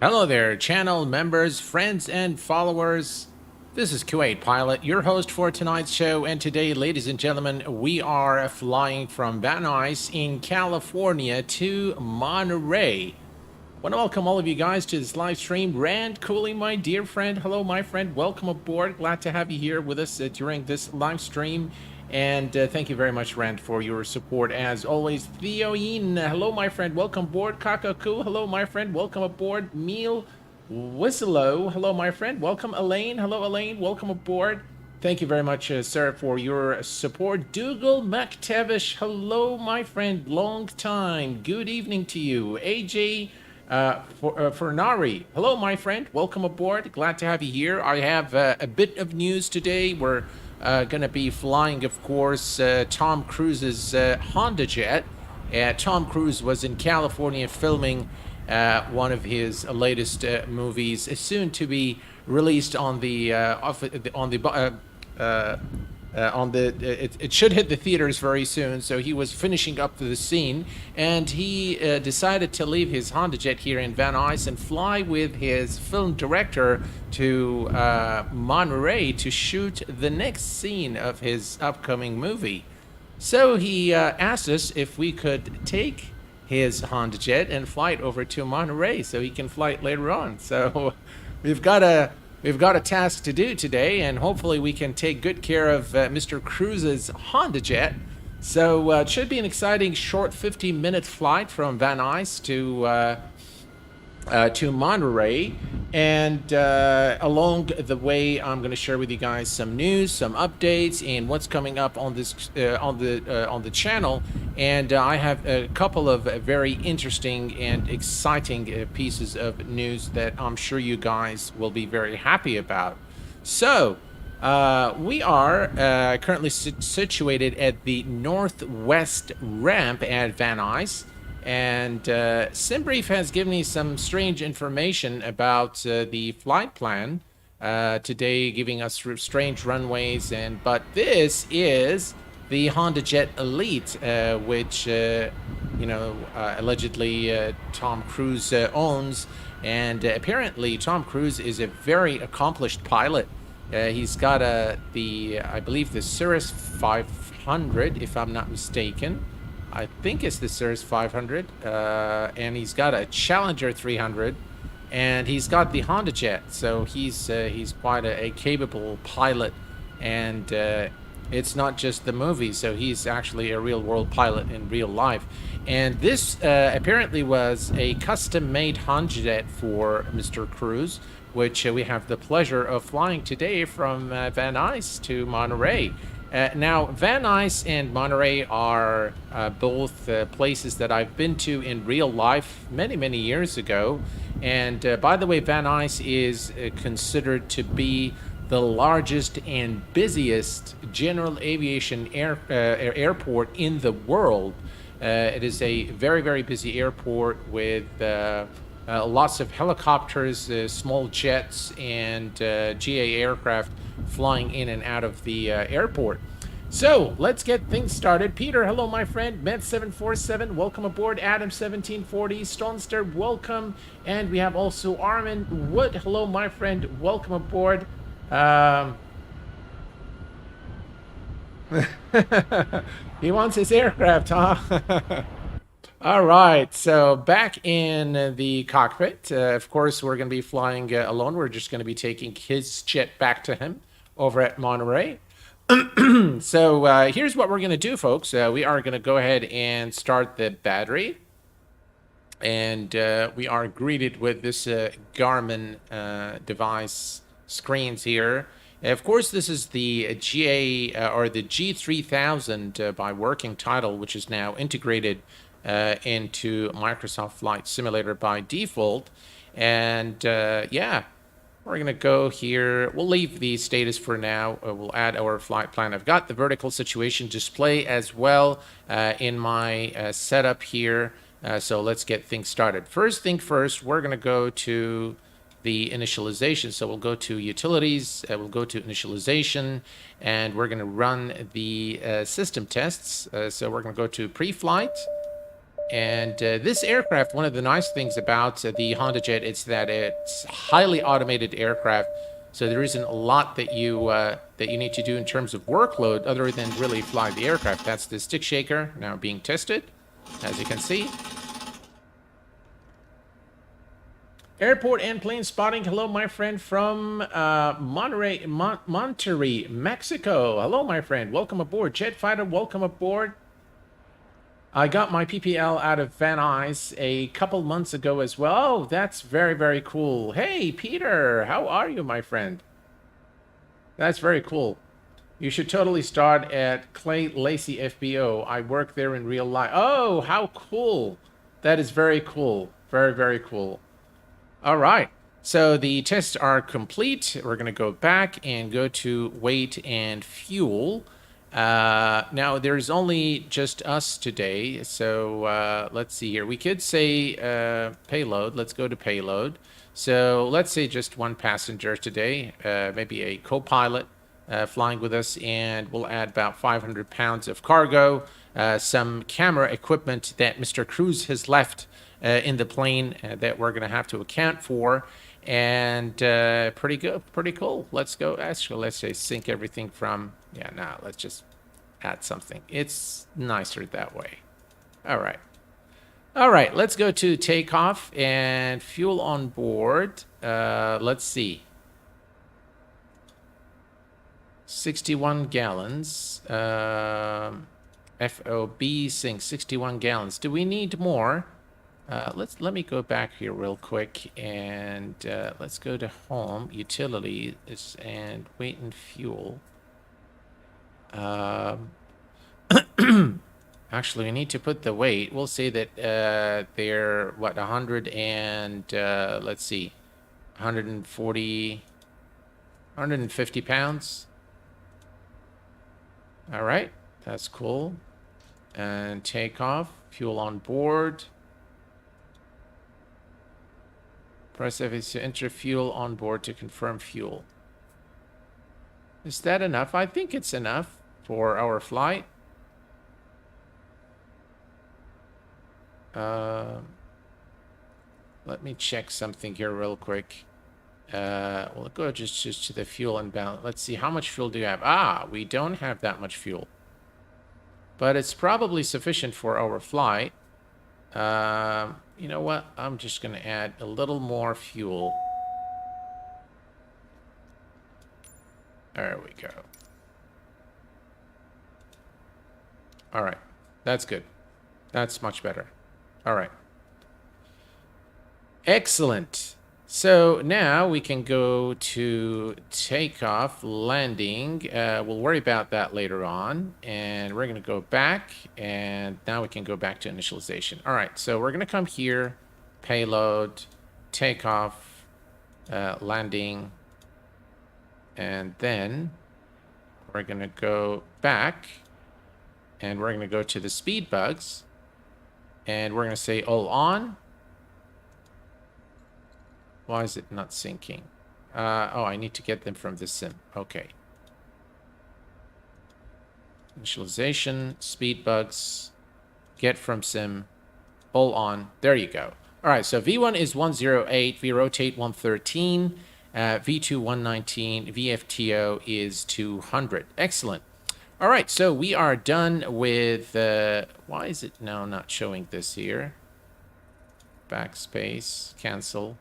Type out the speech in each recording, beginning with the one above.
Hello there, channel members, friends, and followers. This is Kuwait Pilot, your host for tonight's show, and today, ladies and gentlemen, we are flying from Van Nuys in California to Monterey. I want to welcome all of you guys to this live stream. Rand Cooley, my dear friend. Hello, my friend. Welcome aboard. Glad to have you here with us during this live stream. And thank you very much, Rand, for your support as always. Theoine, hello, my friend. Welcome aboard. Kakaku, hello, my friend. Welcome aboard. Meal Whistlow, hello, my friend. Welcome, Elaine. Hello, Elaine. Welcome aboard. Thank you very much, sir, for your support. Dougal McTavish, hello, my friend. Long time. Good evening to you. AJ Fernari, hello, my friend. Welcome aboard. Glad to have you here. I have a bit of news today. We're going to be flying, of course, Tom Cruise's hondajet. Tom Cruise was in California filming one of his latest movies, soon to be released on the it should hit the theaters very soon. So he was finishing up the scene, and he decided to leave his hondajet here in Van Nuys and fly with his film director to Monterey to shoot the next scene of his upcoming movie. So he asked us if we could take his hondajet and fly it over to Monterey so he can fly it later on. So we've got a task to do today, and hopefully we can take good care of Mr. Cruise's hondajet. So it should be an exciting short 15-minute flight from Van Nuys to Monterey, and along the way I'm going to share with you guys some news, some updates, and what's coming up on this on the channel. And I have a couple of very interesting and exciting pieces of news that I'm sure you guys will be very happy about. So we are currently situated at the northwest ramp at Van Nuys. And SimBrief has given me some strange information about the flight plan today, giving us strange runways. But this is the hondajet Elite, which allegedly Tom Cruise owns. And apparently Tom Cruise is a very accomplished pilot. He's got I believe the Cirrus 500, if I'm not mistaken. I think it's the Cirrus 500, and he's got a Challenger 300, and he's got the hondajet. So he's quite a capable pilot, and it's not just the movie. So he's actually a real-world pilot in real life. And this apparently was a custom-made hondajet for Mr. Cruise, which we have the pleasure of flying today from Van Nuys to Monterey. Now, Van Nuys and Monterey are both places that I've been to in real life many, many years ago. And by the way, Van Nuys is considered to be the largest and busiest general aviation airport in the world. It is a very, very busy airport with lots of helicopters, small jets, and GA aircraft flying in and out of the airport. So let's get things started. Peter, hello, my friend. Med747, welcome aboard. Adam1740, Stonster, welcome. And we have also Armin Wood, hello, my friend. Welcome aboard. He wants his aircraft, huh? All right, so back in the cockpit, of course, we're going to be flying alone. We're just going to be taking his jet back to him over at Monterey. So here's what we're going to do, folks. We are going to go ahead and start the battery. And we are greeted with this Garmin device screens here. Of course, this is the GA or the G3000 by working title, which is now integrated into Microsoft Flight Simulator by default. And yeah, we're going to go here. We'll leave the status for now. We'll add our flight plan. I've got the vertical situation display as well in my setup here. So let's get things started. First thing first, we're going to go to the initialization. So we'll go to utilities, we'll go to initialization, and we're going to run the system tests. So we're going to go to pre-flight. And this aircraft, one of the nice things about the HondaJet is that it's highly automated aircraft. So there isn't a lot that you need to do in terms of workload other than really fly the aircraft. That's the stick shaker now being tested, as you can see. Airport and plane spotting. Hello, my friend from Monterrey, Mexico. Hello, my friend. Welcome aboard. Jet fighter, welcome aboard. I got my PPL out of Van Nuys a couple months ago as well. Oh, that's very, very cool. Hey, Peter, how are you, my friend? That's very cool. You should totally start at Clay Lacey FBO. I work there in real life. Oh, how cool. That is very cool. Very, very cool. All right. So the tests are complete. We're going to go back and go to weight and fuel. Now, there's only just us today, so let's see here. We could say payload. Let's go to payload. So let's say just one passenger today, maybe a co-pilot flying with us, and we'll add about 500 pounds of cargo, some camera equipment that Mr. Cruz has left in the plane that we're going to have to account for. And pretty good, pretty cool. Let's go. Actually, let's say sync everything from. Yeah, no, let's just add something. It's nicer that way. All right. All right, let's go to takeoff and fuel on board. Let's see. 61 gallons. FOB sync 61 gallons. Do we need more? Let me go back here real quick and let's go to home, utilities, and weight and fuel. Actually, we need to put the weight. We'll say that they're what 100 and let's see, 140, 150 pounds. All right, that's cool. And takeoff, fuel on board. Press FX to enter fuel on board to confirm fuel. Is that enough? I think it's enough for our flight. Let me check something here real quick. We'll go just to the fuel and balance. Let's see, how much fuel do you have? Ah, we don't have that much fuel. But it's probably sufficient for our flight. You know what? I'm just going to add a little more fuel. There we go. All right. That's good. That's much better. All right. Excellent. So now we can go to takeoff, landing. We'll worry about that later on. And we're going to go back. And now we can go back to initialization. All right. So we're going to come here, payload, takeoff, landing. And then we're going to go back. And we're going to go to the speed bugs. And we're going to say all on. Why is it not syncing? Oh, I need to get them from the sim. Okay. Initialization, speed bugs, get from sim, all on. There you go. All right, so V1 is 108, V-rotate 113, V2 119, VFTO is 200. Excellent. All right, so we are done with... why is it now not showing this here? Backspace, cancel.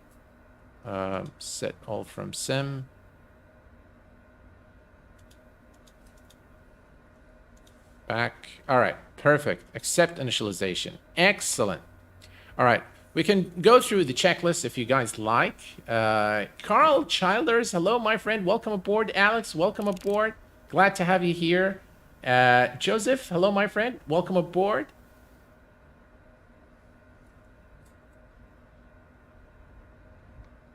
Set all from sim. Back. All right, perfect. Accept initialization. Excellent. All right, we can go through the checklist if you guys like. Carl Childers, hello, my friend. Welcome aboard. Alex, welcome aboard. Glad to have you here. Joseph, hello, my friend. Welcome aboard.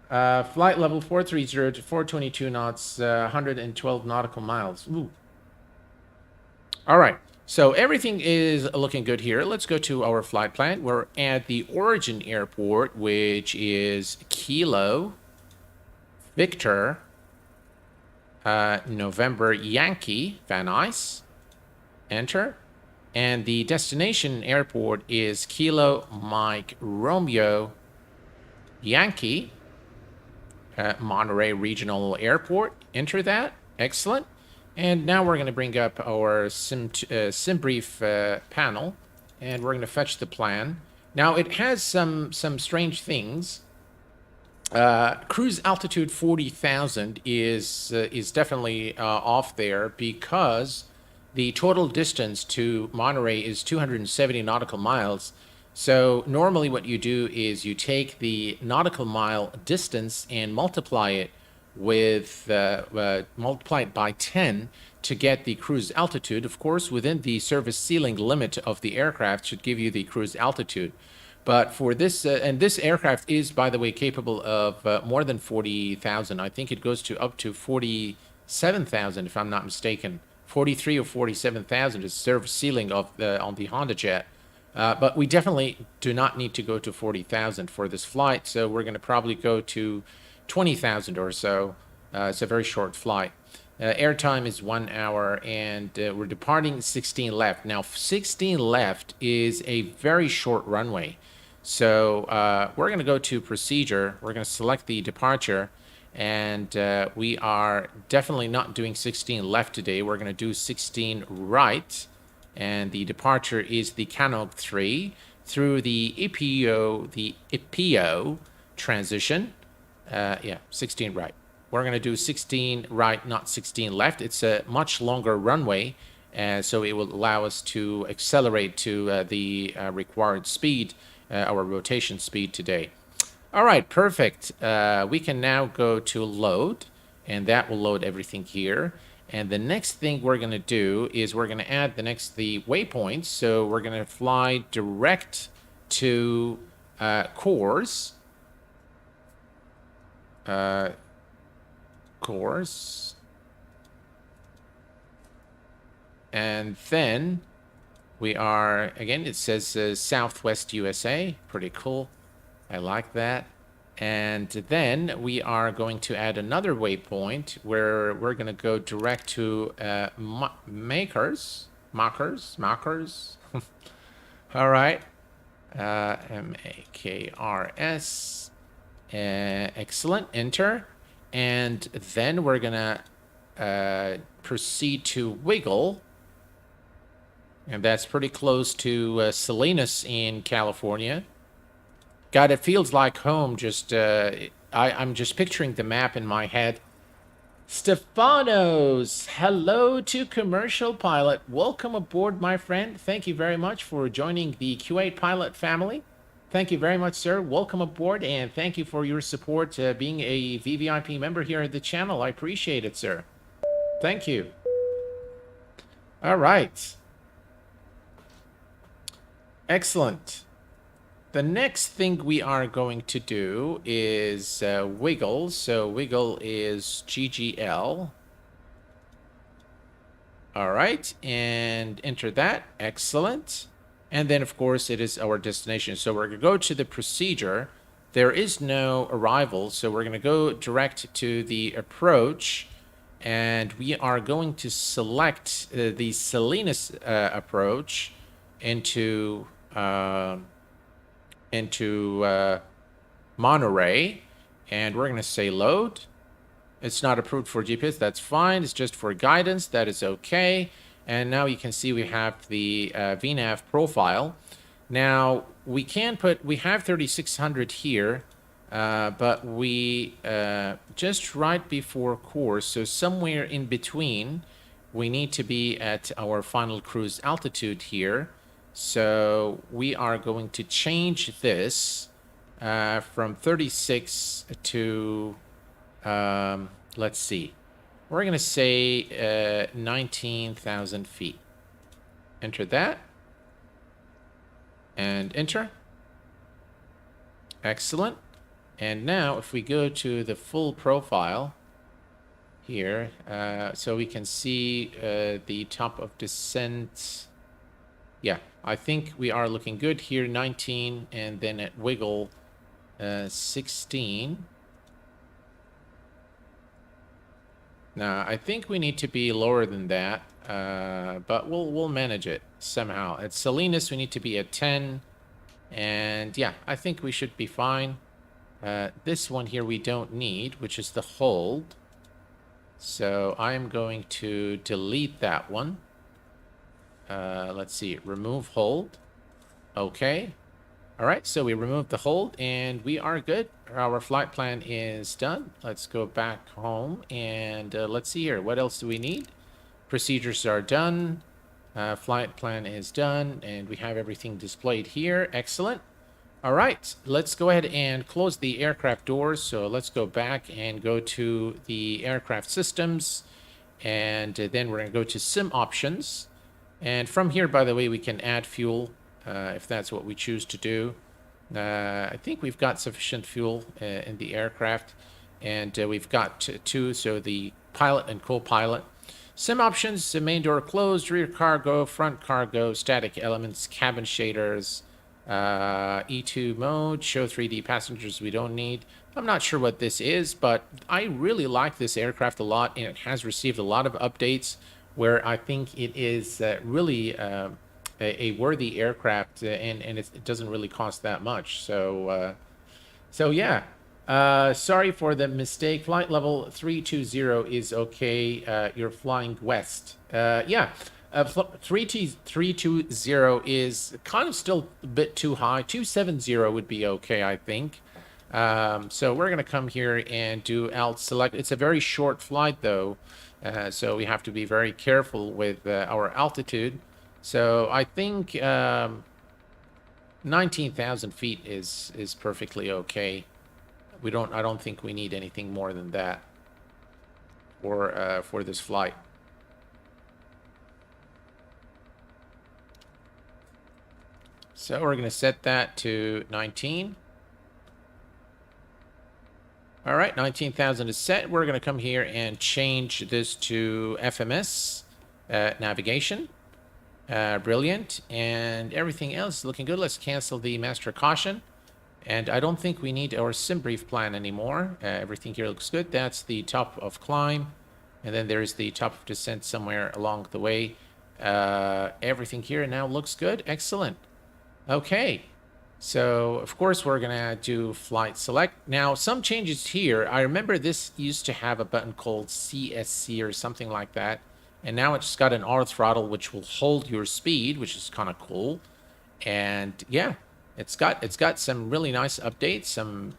Flight level 430 to 422 knots, 112 nautical miles. Ooh. All right, so everything is looking good here. Let's go to our flight plan. We're at the origin airport, which is Kilo Victor November Yankee Van Nuys. Enter. And the destination airport is Kilo Mike Romeo Yankee, Monterey Regional Airport. Enter that. Excellent. And now we're going to bring up our SimBrief panel, and we're going to fetch the plan. Now, it has some strange things. Cruise altitude 40,000 is definitely off there because the total distance to Monterey is 270 nautical miles. So normally what you do is you take the nautical mile distance and multiply it with multiply it by 10 to get the cruise altitude. Of course, within the service ceiling limit of the aircraft should give you the cruise altitude. But for this, and this aircraft is, by the way, capable of more than 40,000. I think it goes to up to 47,000, if I'm not mistaken. 43 or 47,000 is service ceiling of on the hondajet. But we definitely do not need to go to 40,000 for this flight, so we're going to probably go to 20,000 or so. It's a very short flight. Airtime is 1 hour, and we're departing 16 left. Now, 16 left is a very short runway. So we're going to go to procedure. We're going to select the departure, and we are definitely not doing 16 left today. We're going to do 16 right, and the departure is the Canog 3 through the IPO transition. Yeah, 16 right. We're going to do 16 right, not 16 left. It's a much longer runway, so it will allow us to accelerate to the required speed, our rotation speed today. All right, perfect. We can now go to load, and that will load everything here. And the next thing we're going to do is we're going to add the waypoints. So we're going to fly direct to course. And then we are, again, it says Southwest USA. Pretty cool. I like that. And then we are going to add another waypoint where we're going to go direct to Makers. All right. MAKRS. Excellent. Enter. And then we're going to proceed to Wiggle. And that's pretty close to Salinas in California. God, it feels like home. Just I'm just picturing the map in my head. Stefanos, hello to Commercial Pilot. Welcome aboard, my friend. Thank you very much for joining the Q8 Pilot family. Thank you very much, sir. Welcome aboard, and thank you for your support being a VVIP member here at the channel. I appreciate it, sir. Thank you. All right. Excellent. The next thing we are going to do is Wiggle. So Wiggle is GGL. All right, and enter that. Excellent. And then, of course, it is our destination. So we're going to go to the procedure. There is no arrival, so we're going to go direct to the approach. And we are going to select the Salinas approach into Monterey. And we're going to say load. It's not approved for GPS. That's fine. It's just for guidance. That is okay. And now you can see we have the VNAV profile. Now, we have 3600 here, but we just right before course, so somewhere in between, we need to be at our final cruise altitude here. So we are going to change this from 36 to, let's see. We're going to say 19,000 feet. Enter that. And enter. Excellent. And now if we go to the full profile here, so we can see the top of descent. Yeah, I think we are looking good here. 19, and then at Wiggle 16. Now, I think we need to be lower than that, but we'll manage it somehow. At Salinas, we need to be at 10, and yeah, I think we should be fine. This one here we don't need, which is the hold. So I'm going to delete that one. Let's see, remove hold. Okay. All right, so we removed the hold and we are good. Our flight plan is done. Let's go back home and let's see here. What else do we need? Procedures are done. Flight plan is done and we have everything displayed here. Excellent. All right, let's go ahead and close the aircraft doors. So let's go back and go to the aircraft systems. And then we're going to go to sim options. And from here, by the way, we can add fuel if that's what we choose to do. I think we've got sufficient fuel in the aircraft. And we've got two, so the pilot and co-pilot. Sim options, the main door closed, rear cargo, front cargo, static elements, cabin shaders, E2 mode, show 3D passengers we don't need. I'm not sure what this is, but I really like this aircraft a lot, and it has received a lot of updates where I think it is really a worthy aircraft, and it doesn't really cost that much. So yeah. Sorry for the mistake. Flight level 320 is okay. You're flying west. Yeah. 320 is kind of still a bit too high. 270 would be okay, I think. So we're going to come here and do alt select. It's a very short flight, though. So we have to be very careful with our altitude. So I think 19,000 feet is perfectly okay. I don't think we need anything more than that for this flight. So we're going to set that to 19. All right, 19,000 is set. We're going to come here and change this to FMS navigation. Brilliant. And everything else is looking good. Let's cancel the master caution. And I don't think we need our sim brief plan anymore. Everything here looks good. That's the top of climb. And then there's the top of descent somewhere along the way. Everything here now looks good. Excellent. Okay. So, of course, we're going to do flight select. Now, some changes here. I remember this used to have a button called CSC or something like that. And now it's got an R throttle, which will hold your speed, which is kind of cool. And yeah, it's got some really nice updates. Some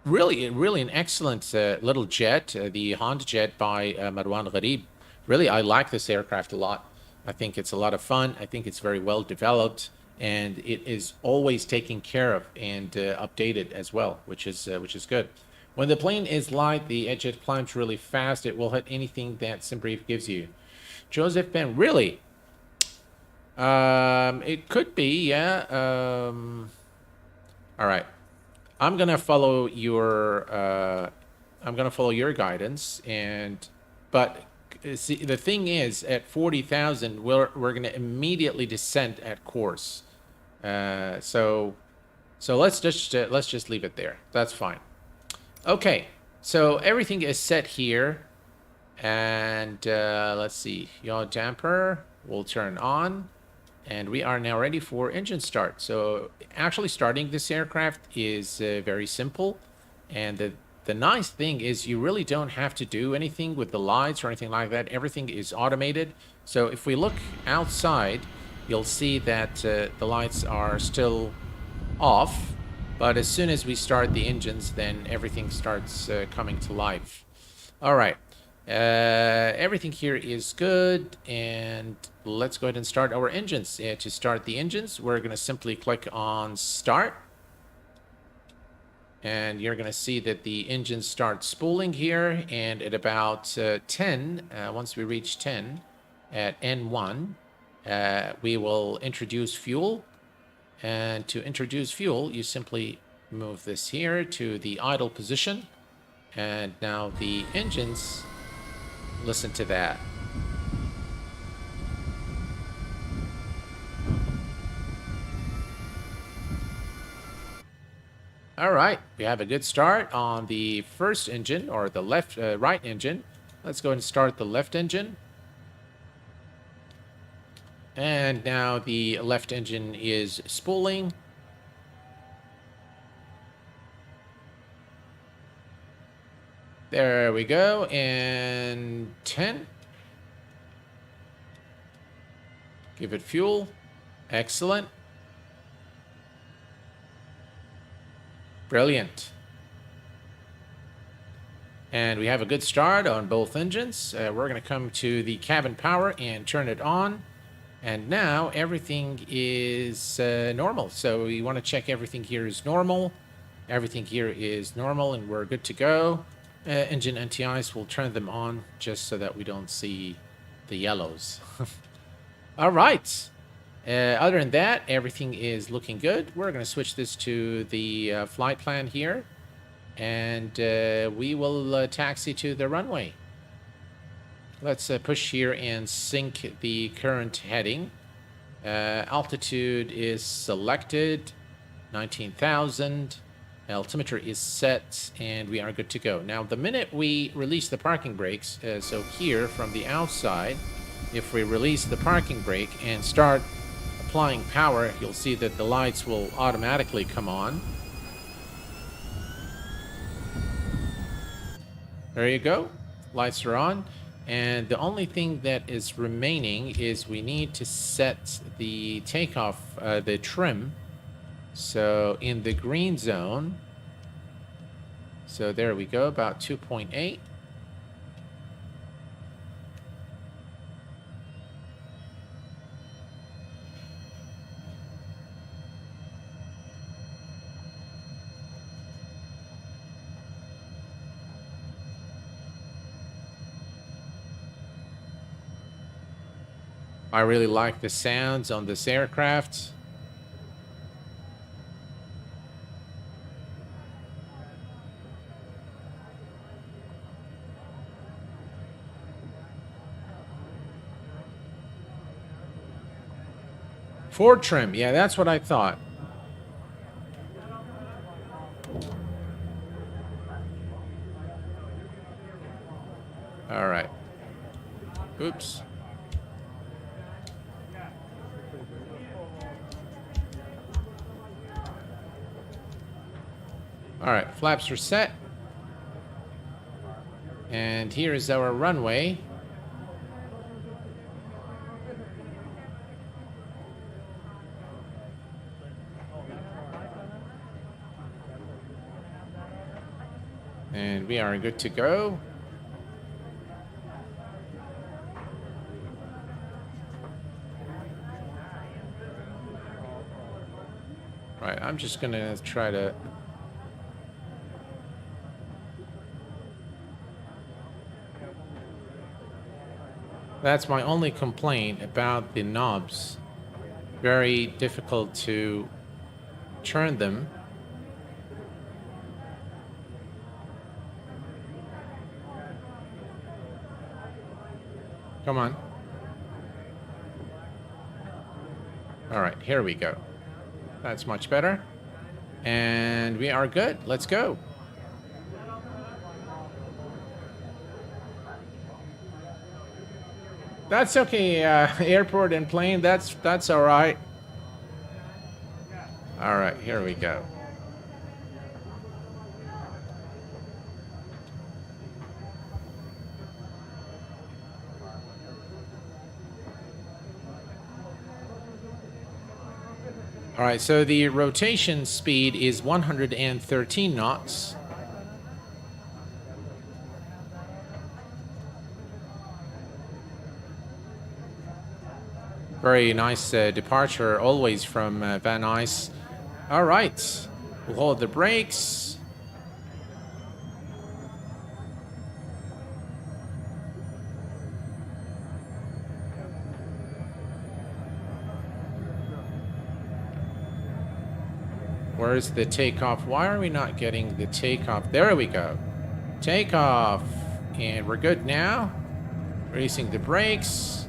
really an excellent little jet, the hondajet by Marwan Gharib. Really, I like this aircraft a lot. I think it's a lot of fun. I think it's very well developed. And it is always taken care of and updated as well, which is good. When the plane is light, the jet climbs really fast. It will hit anything that SimBrief gives you. Joseph Ben, really? It could be, yeah. All right. I'm gonna follow your guidance, but see, the thing is, at 40,000, we're gonna immediately descend at course. So let's just leave it there. That's fine. Okay, so everything is set here, and let's see. Yaw damper will turn on, and we are now ready for engine start. So actually, starting this aircraft is very simple, and the nice thing is you really don't have to do anything with the lights or anything like that. Everything is automated. So if we look outside, you'll see that the lights are still off. But as soon as we start the engines, then everything starts coming to life. All right. Everything here is good. And let's go ahead and start our engines. To start the engines, we're going to simply click on Start. And you're going to see that the engines start spooling here. And at about 10, once we reach 10, at N1, we will introduce fuel. And to introduce fuel, you simply move this here to the idle position. And now the engines, listen to that. All right, we have a good start on the first engine, or the right engine. Let's go and start the left engine. And now the left engine is spooling. There we go. And 10. Give it fuel. Excellent. Brilliant. And we have a good start on both engines. We're going to come to the cabin power and turn it on. And now everything is normal. So we want to check everything here is normal. Everything here is normal and we're good to go. Engine anti-ice, we'll turn them on just so that we don't see the yellows. All right. Other than that, everything is looking good. We're going to switch this to the flight plan here. And we will taxi to the runway. Let's push here and sync the current heading. Altitude is selected, 19,000. Altimeter is set, and we are good to go. Now, the minute we release the parking brakes, so here from the outside, if we release the parking brake and start applying power, you'll see that the lights will automatically come on. There you go. Lights are on. And the only thing that is remaining is we need to set the takeoff, the trim. So in the green zone. So there we go, about 2.8. I really like the sounds on this aircraft. Ford trim, yeah, that's what I thought. All right. Oops. All right, flaps are set. And here is our runway. And we are good to go. Right, I'm just gonna try to... That's my only complaint about the knobs. Very difficult to turn them. Come on. All right, here we go. That's much better. And we are good. Let's go. That's okay. Airport and plane, that's all right. All right, here we go. All right, so the rotation speed is 113 knots. Very nice departure, always from Van Nuys. All right, we'll hold the brakes. Where's the takeoff? Why are we not getting the takeoff? There we go. Takeoff. And we're good now. Releasing the brakes.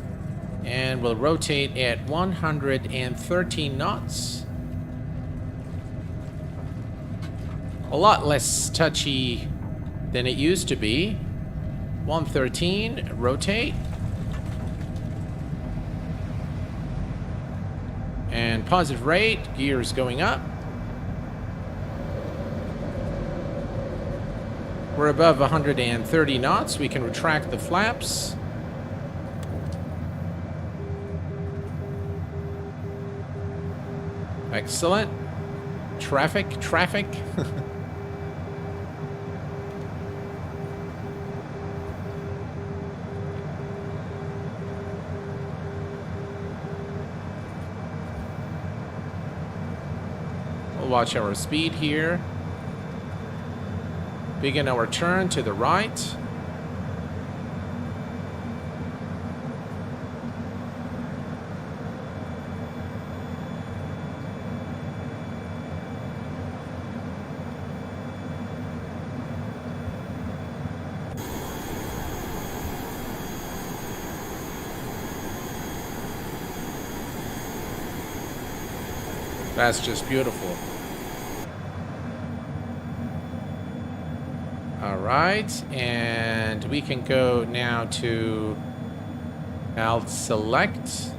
And we'll rotate at 113 knots. A lot less touchy than it used to be. 113, rotate. And positive rate, gears going up. We're above 130 knots. We can retract the flaps. Excellent. Traffic. We'll watch our speed here. Begin our turn to the right. That's just beautiful. All right, and we can go now to, I'll select.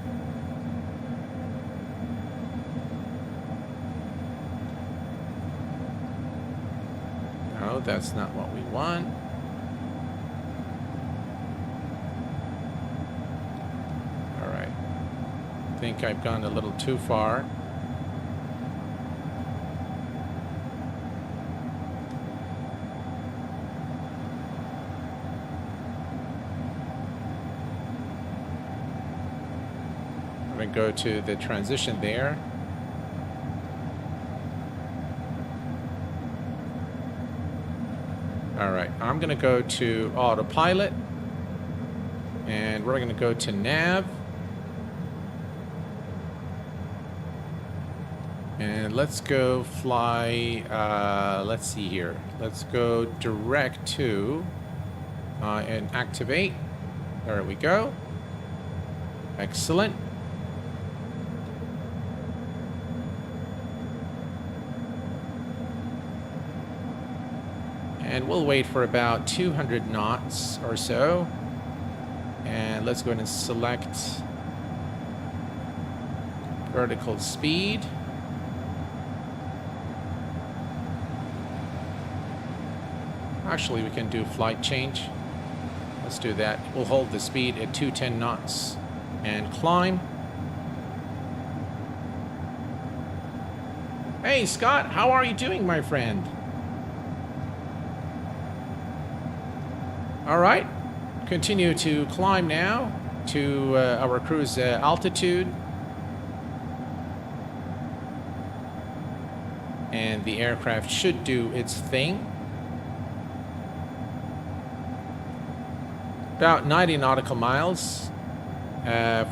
No, that's not what we want. All right, I think I've gone a little too far. Go to the transition there. All right, I'm going to go to autopilot, and we're going to go to nav, and let's go fly. Let's see here. Let's go direct to and activate. There we go. Excellent. And we'll wait for about 200 knots or so. And let's go ahead and select vertical speed. Actually, we can do flight change. Let's do that. We'll hold the speed at 210 knots and climb. Hey, Scott, how are you doing, my friend? All right, continue to climb now to our cruise altitude. And the aircraft should do its thing. About 90 nautical miles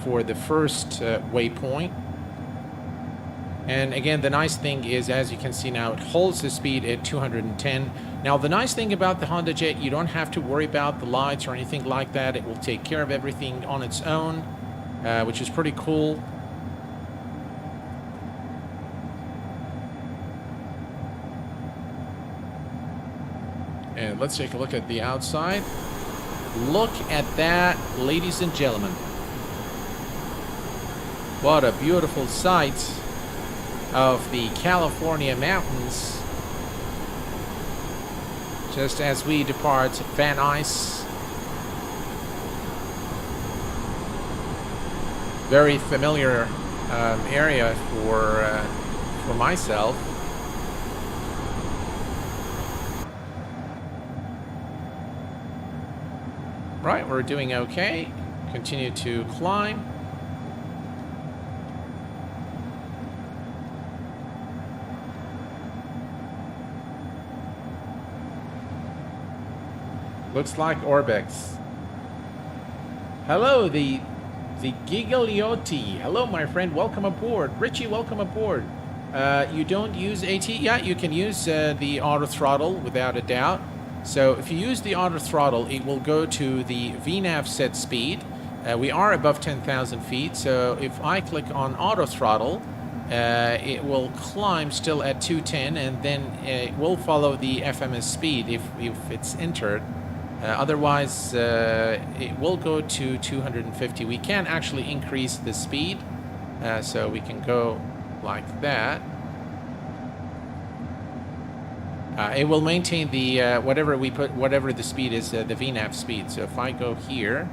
for the first waypoint. And again, the nice thing is, as you can see now, it holds the speed at 210. Now, the nice thing about the HondaJet, you don't have to worry about the lights or anything like that. It will take care of everything on its own, which is pretty cool. And let's take a look at the outside. Look at that, ladies and gentlemen. What a beautiful sight of the California mountains just as we depart Van Nuys. Very familiar area for myself. Right, we're doing okay. Continue to climb. Looks like Orbex. Hello, the Gigliotti. Hello, my friend. Welcome aboard. Richie, welcome aboard. You don't use AT? Yeah, you can use the auto throttle without a doubt. So if you use the auto throttle, it will go to the VNAV set speed. We are above 10,000 feet, so if I click on auto throttle, it will climb still at 210, and then it will follow the FMS speed if it's entered. Otherwise, it will go to 250. We can actually increase the speed, so we can go like that. It will maintain the whatever we put, whatever the speed is, the VNAV speed. So if I go here,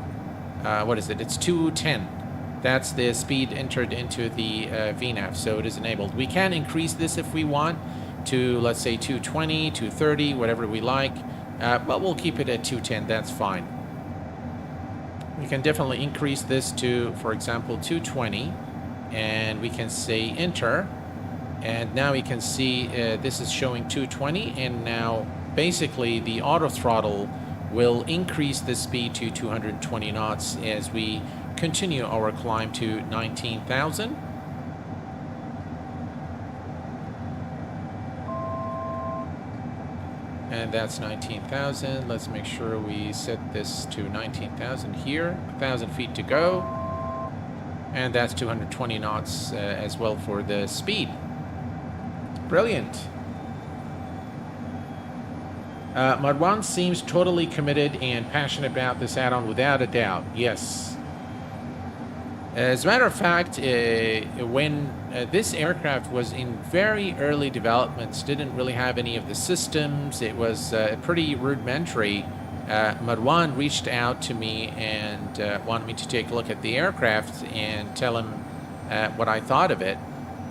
what is it? It's 210. That's the speed entered into the VNAV, so it is enabled. We can increase this if we want to, let's say 220, 230, whatever we like, but we'll keep it at 210. That's fine. We can definitely increase this to, for example, 220, and we can say enter. And now we can see this is showing 220, and now basically the auto throttle will increase the speed to 220 knots as we continue our climb to 19,000. And that's 19,000. Let's make sure we set this to 19,000 here. 1,000 feet to go. And that's 220 knots as well for the speed. Brilliant. Marwan seems totally committed and passionate about this add-on without a doubt. Yes. As a matter of fact, when this aircraft was in very early developments, didn't really have any of the systems, it was pretty rudimentary, Marwan reached out to me and wanted me to take a look at the aircraft and tell him what I thought of it.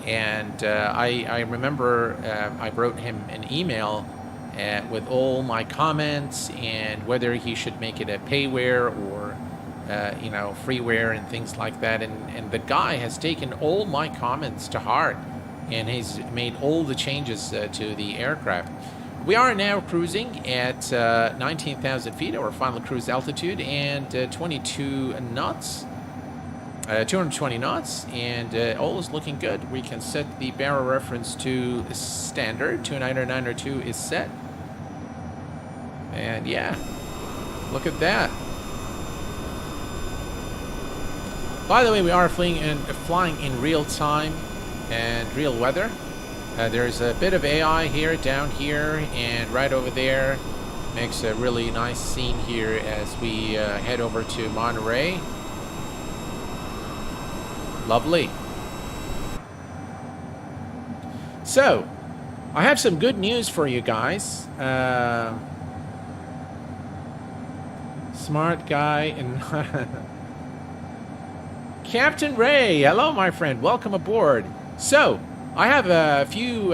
And I remember I wrote him an email with all my comments and whether he should make it a payware or you know, freeware and things like that. And the guy has taken all my comments to heart and he's made all the changes to the aircraft. We are now cruising at 19,000 feet, our final cruise altitude, and 22 knots. 220 knots, and all is looking good. We can set the barrel reference to standard. 29902 is set. And yeah, look at that. By the way, we are flying in real time and real weather. There's a bit of AI here, down here, and right over there. Makes a really nice scene here as we head over to Monterey. Lovely. So, I have some good news for you guys. Smart guy and Captain Ray, hello, my friend. Welcome aboard. So, I have a few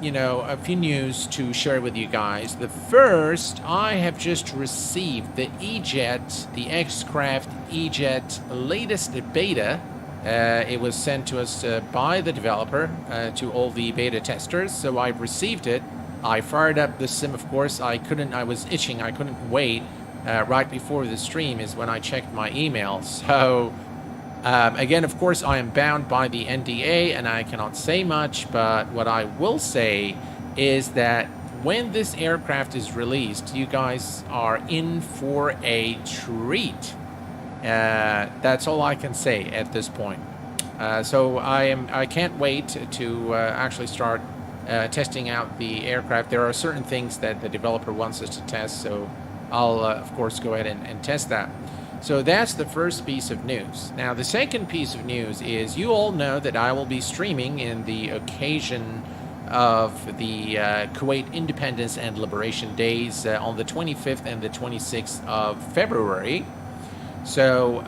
news to share with you guys. The first, I have just received the E-Jet, the X-Craft E-Jet latest beta. It was sent to us by the developer to all the beta testers, so I've received it. I fired up the sim, of course. I was itching, I couldn't wait. Right before the stream is when I checked my email. So, again, of course, I am bound by the NDA and I cannot say much, but what I will say is that when this aircraft is released, you guys are in for a treat. That's all I can say at this point. So I can't wait to actually start testing out the aircraft. There are certain things that the developer wants us to test, so I'll, of course, go ahead and test that. So that's the first piece of news. Now, the second piece of news is you all know that I will be streaming in the occasion of the Kuwait Independence and Liberation Days on the 25th and the 26th of February. So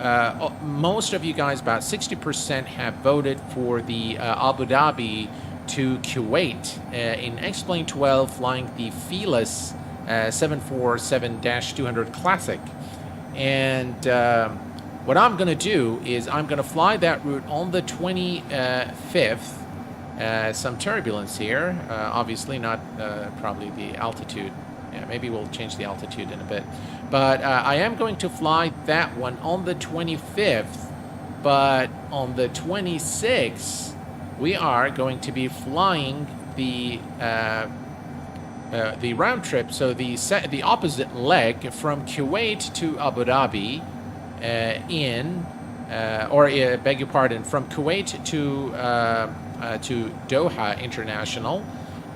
most of you guys, about 60%, have voted for the Abu Dhabi to Kuwait in X-Plane 12 flying the Felis 747-200 Classic. And what I'm going to do is I'm going to fly that route on the 25th. Some turbulence here. Obviously not probably the altitude. Yeah, maybe we'll change the altitude in a bit. But I am going to fly that one on the 25th. But on the 26th, we are going to be flying the round trip, so the opposite leg from Kuwait to Abu Dhabi, beg your pardon, from Kuwait to Doha International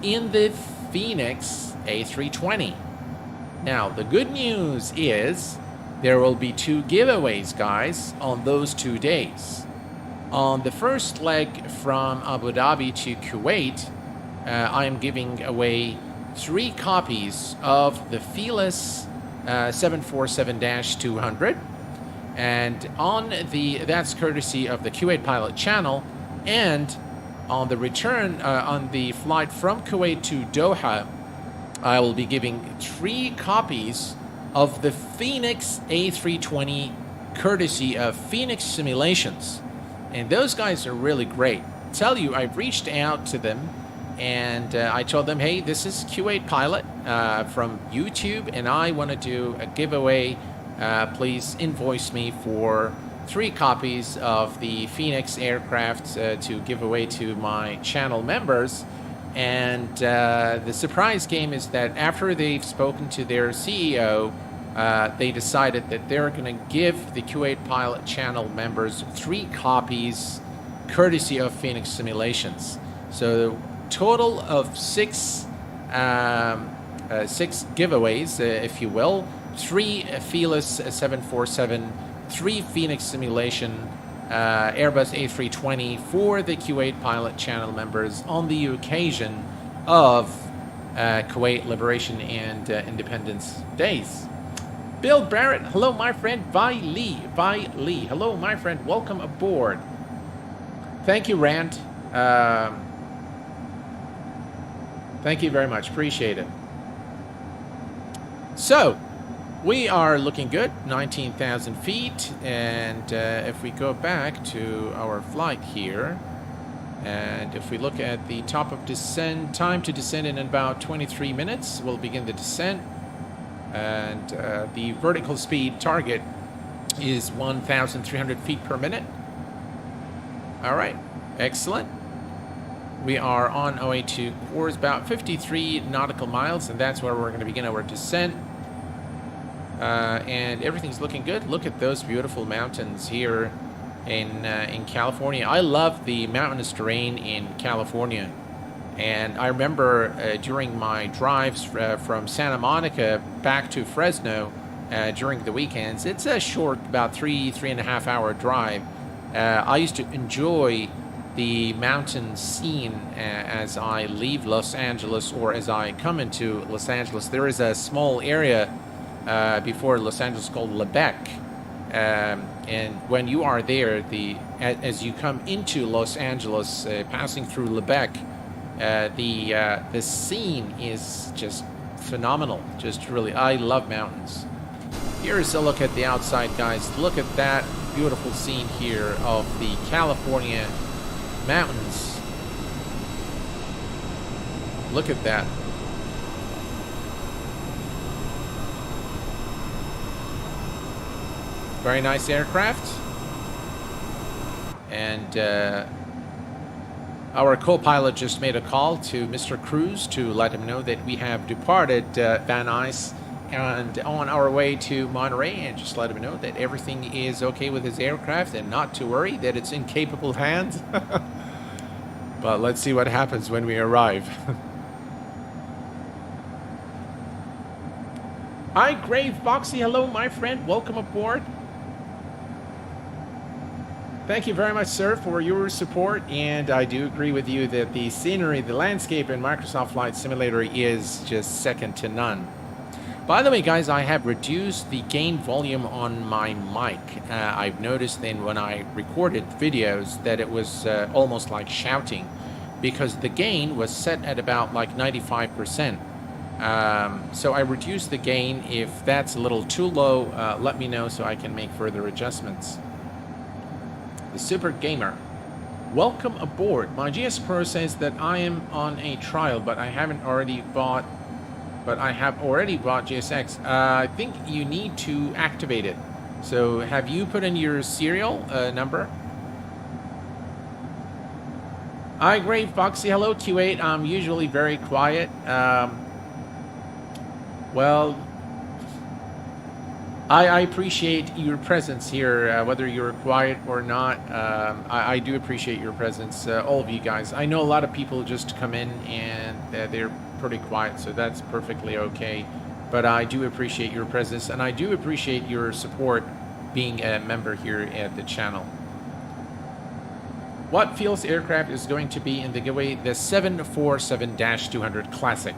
in the Phoenix A320. Now, the good news is there will be 2 giveaways, guys, on those 2 days. On the first leg from Abu Dhabi to Kuwait, I am giving away 3 copies of the Fearless 747-200. And that's courtesy of the Kuwait Pilot channel. And on the return, on the flight from Kuwait to Doha, I will be giving 3 copies of the Phoenix A320 courtesy of Phoenix Simulations. And those guys are really great. I tell you, I've reached out to them and I told them, hey, this is Kuwait Pilot from YouTube and I want to do a giveaway. Please invoice me for 3 copies of the Phoenix aircraft to give away to my channel members. And the surprise game is that after they've spoken to their CEO, they decided that they're going to give the Kuwait Pilot channel members 3 copies courtesy of Phoenix Simulations. So total of 6 giveaways, if you will. 3 Fearless 747, 3 Phoenix Simulation Airbus A320 for the Kuwait Pilot channel members on the occasion of Kuwait Liberation and Independence Days. Bill Barrett, hello my friend. Vi Lee, hello my friend, welcome aboard. Thank you, Rand. Thank you very much, appreciate it. So, we are looking good, 19,000 feet, and if we go back to our flight here, and if we look at the top of descent, time to descend in about 23 minutes, we'll begin the descent, and the vertical speed target is 1,300 feet per minute. All right, excellent. We are on our way to course about 53 nautical miles, and that's where we're going to begin our descent. And everything's looking good. Look at those beautiful mountains here in California. I love the mountainous terrain in California. And I remember during my drives from Santa Monica back to Fresno during the weekends, it's a short, about 3.5 hour drive. I used to enjoy the mountain scene as I leave Los Angeles or as I come into Los Angeles. There is a small area before Los Angeles called Lebec, and when you are there, as you come into Los Angeles, passing through Lebec, the scene is just phenomenal. Just really, I love mountains. Here's a look at the outside, guys. Look at that beautiful scene here of the California mountains. Look at that. Very nice aircraft. And our co-pilot just made a call to Mr. Cruz to let him know that we have departed Van Nuys and on our way to Monterey, and just let him know that everything is okay with his aircraft and not to worry, that it's in capable hands. But let's see what happens when we arrive. Hi, Grave Boxy. Hello, my friend. Welcome aboard. Thank you very much, sir, for your support, and I do agree with you that the scenery, the landscape in Microsoft Flight Simulator is just second to none. By the way, guys, I have reduced the gain volume on my mic. I've noticed then when I recorded videos that it was almost like shouting, because the gain was set at about like 95%. So I reduced the gain. If that's a little too low, let me know so I can make further adjustments. The Super Gamer, welcome aboard. My GS Pro says that I am on a trial, but I have already bought GSX. I think you need to activate it. So have you put in your serial number? Hi, Grave Foxy. Hello, Q8. I'm usually very quiet. Well, I appreciate your presence here, whether you're quiet or not. I do appreciate your presence, all of you guys. I know a lot of people just come in and they're pretty quiet, so that's perfectly okay. but I do appreciate your presence, and I do appreciate your support being a member here at the channel. What fuels aircraft is going to be in the giveaway? The 747-200 Classic.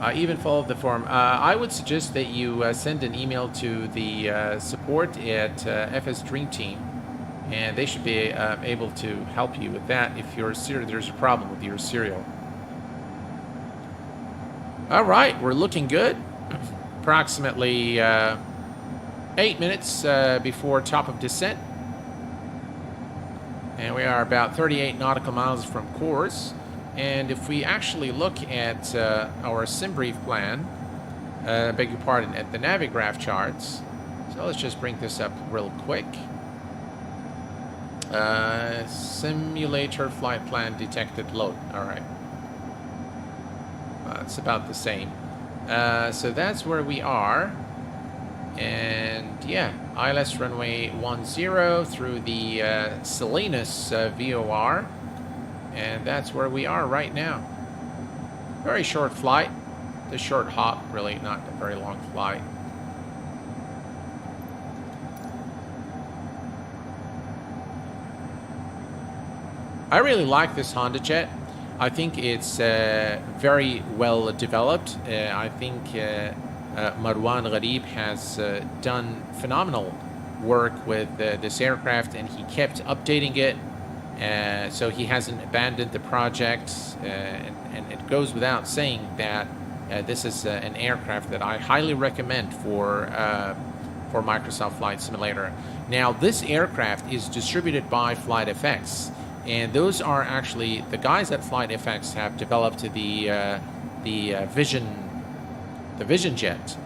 I even followed the form. I would suggest that you send an email to the support at FS Dream Team, and they should be able to help you with that if there's a problem with your serial. All right, we're looking good. Approximately 8 minutes before top of descent, and we are about 38 nautical miles from course. And if we actually look at our sim brief plan, beg your pardon, at the Navigraph charts, so let's just bring this up real quick. Simulator flight plan detected load. All right, it's about the same. So that's where we are, and yeah, ILS runway 10 through the Salinas VOR. And that's where we are right now. Very short flight. The short hop, really not a very long flight. I really like this hondajet. I think it's very well developed. I think Marwan Gharib has done phenomenal work with this aircraft, and he kept updating it. So he hasn't abandoned the project, and it goes without saying that this is an aircraft that I highly recommend for Microsoft Flight Simulator. Now, this aircraft is distributed by FlightFX, and those are actually the guys at FlightFX have developed the Vision Jet,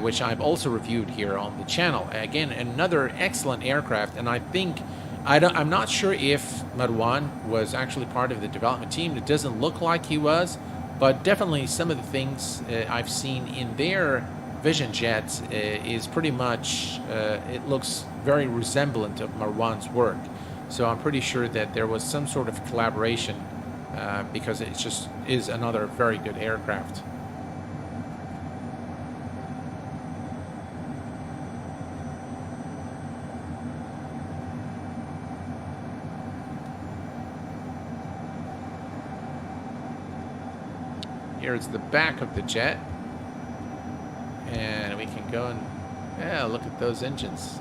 which I've also reviewed here on the channel. Again, another excellent aircraft, and I think. I'm not sure if Marwan was actually part of the development team. It doesn't look like he was, but definitely some of the things I've seen in their Vision Jet is pretty much, it looks very resemblant of Marwan's work. So I'm pretty sure that there was some sort of collaboration because it just is another very good aircraft. Here's the back of the jet, and we can go and look at those engines.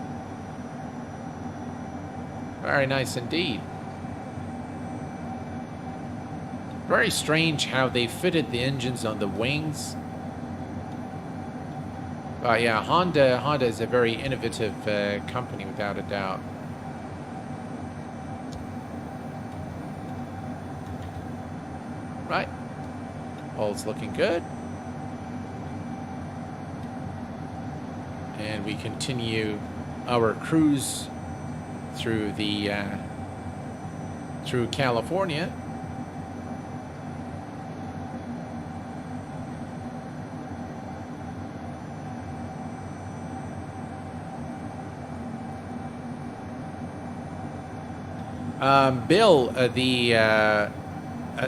Very nice indeed. Very strange how they fitted the engines on the wings. But yeah, Honda is a very innovative company without a doubt. Right. All's looking good. And we continue our cruise through the through California. Bill,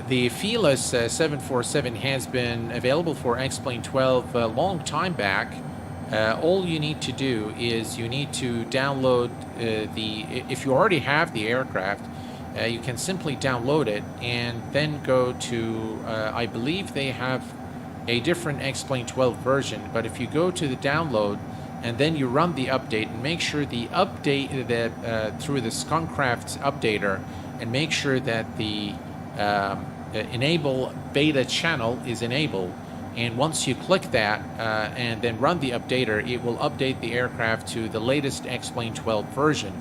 the Fearless 747 has been available for X-Plane 12 a long time back. All you need to do is you need to download if you already have the aircraft, you can simply download it and then go to, I believe they have a different X-Plane 12 version, but if you go to the download and then you run the update and make sure the update that through the Skunkcraft updater, and make sure that the enable beta channel is enabled, and once you click that and then run the updater, it will update the aircraft to the latest X-Plane 12 version.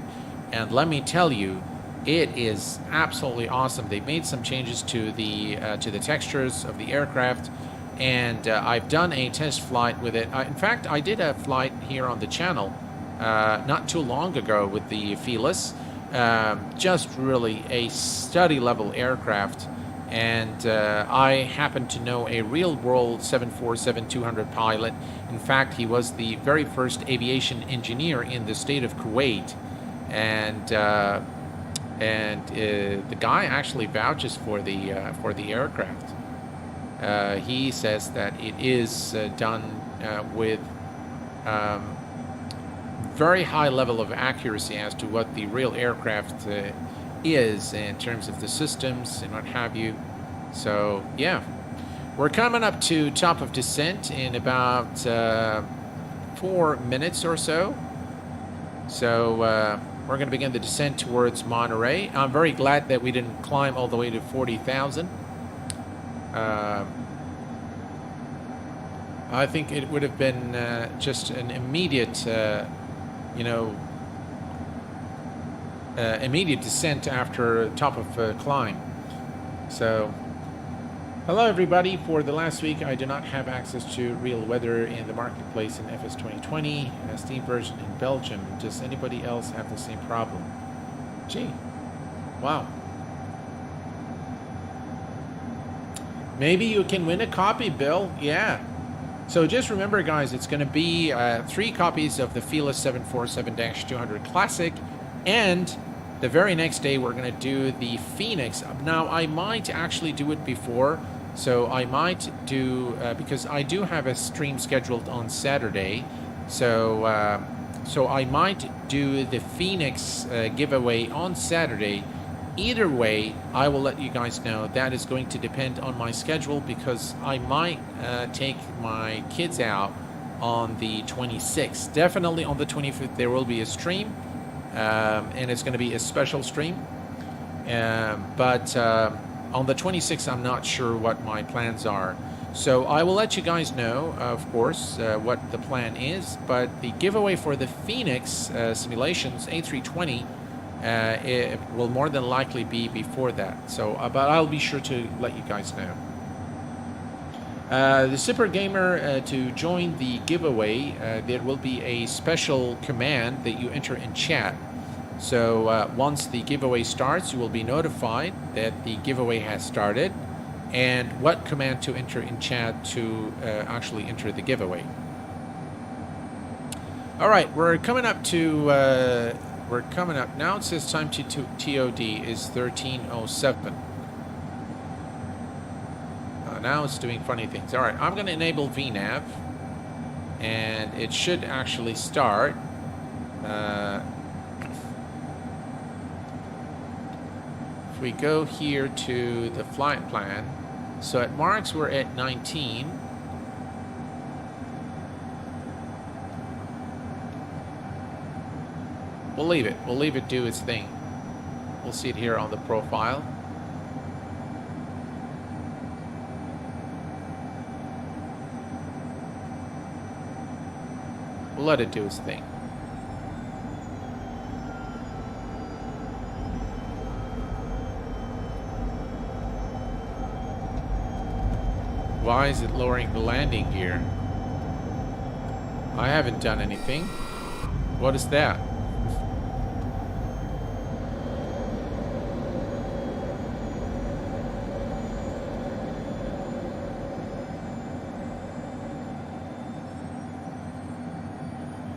And let me tell you, it is absolutely awesome. They made some changes to the textures of the aircraft, and I've done a test flight with it. In fact, I did a flight here on the channel not too long ago with the Fearless. Just really a study level aircraft, and I happen to know a real-world 747-200 pilot. In fact, he was the very first aviation engineer in the state of Kuwait, and the guy actually vouches for the aircraft. He says that it is done with very high level of accuracy as to what the real aircraft is in terms of the systems and what have you. So yeah, we're coming up to top of descent in about 4 minutes or so. So we're going to begin the descent towards Monterey. I'm very glad that we didn't climb all the way to 40,000. I think it would have been just an immediate, immediate descent after top of climb. So, hello everybody. For the last week, I do not have access to real weather in the marketplace in FS 2020, a Steam version in Belgium. Does anybody else have the same problem? Gee, wow. Maybe you can win a copy, Bill. Yeah. So just remember, guys, it's going to be 3 copies of the Fearless 747-200 Classic, and the very next day we're going to do the Phoenix. Now, I might actually do it before, so I might do, because I do have a stream scheduled on Saturday, so I might do the Phoenix giveaway on Saturday. Either way, I will let you guys know. That is going to depend on my schedule, because I might take my kids out on the 26th. Definitely on the 25th there will be a stream, and it's going to be a special stream. But on the 26th, I'm not sure what my plans are. So I will let you guys know, of course, what the plan is. But the giveaway for the Phoenix simulations A320, it will more than likely be before that. So, but I'll be sure to let you guys know. The Super Gamer, to join the giveaway, there will be a special command that you enter in chat. So once the giveaway starts, you will be notified that the giveaway has started, and what command to enter in chat to actually enter the giveaway. All right, we're coming up to. We're coming up now. It says time to TOD is 13:07. Now it's doing funny things. All right, I'm going to enable VNAV, and it should actually start. If we go here to the flight plan, so at marks we're at 19. We'll leave it. We'll leave it do its thing. We'll see it here on the profile. We'll let it do its thing. Why is it lowering the landing gear? I haven't done anything. What is that?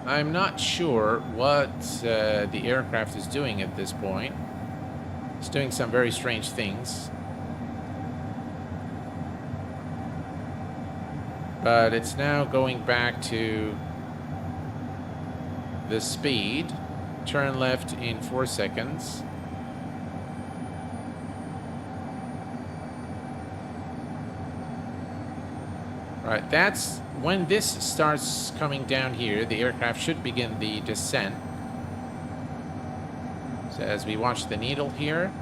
I'm not sure what the aircraft is doing at this point. It's doing some very strange things. But it's now going back to the speed. Turn left in 4 seconds. Right, that's when this starts coming down here, the aircraft should begin the descent. So as we watch the needle here,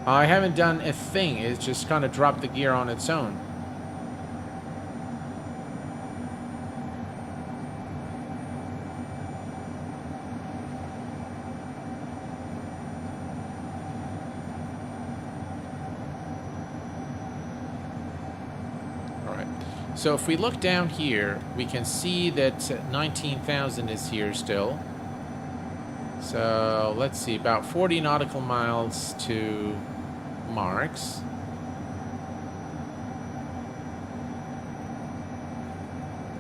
I haven't done a thing. It's just kind of dropped the gear on its own. So if we look down here, we can see that 19,000 is here still. So let's see, about 40 nautical miles to marks.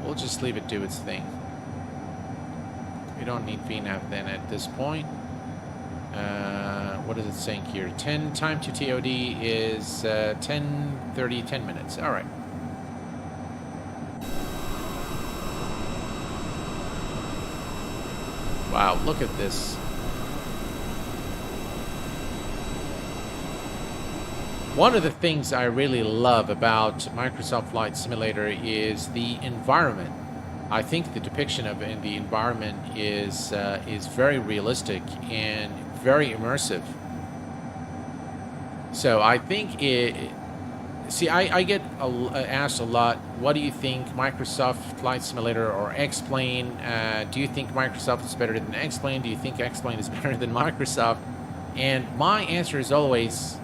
We'll just leave it do its thing. We don't need VNAV then at this point. What is it saying here? 10 time to TOD is 10:30, 10 minutes. All right. Wow, look at this. One of the things I really love about Microsoft Flight Simulator is the environment. I think the depiction of in the environment is very realistic and very immersive. So I think see, I get asked a lot, what do you think, Microsoft Flight Simulator or X-Plane? Do you think Microsoft is better than X-Plane? Do you think X-Plane is better than Microsoft? And my answer is always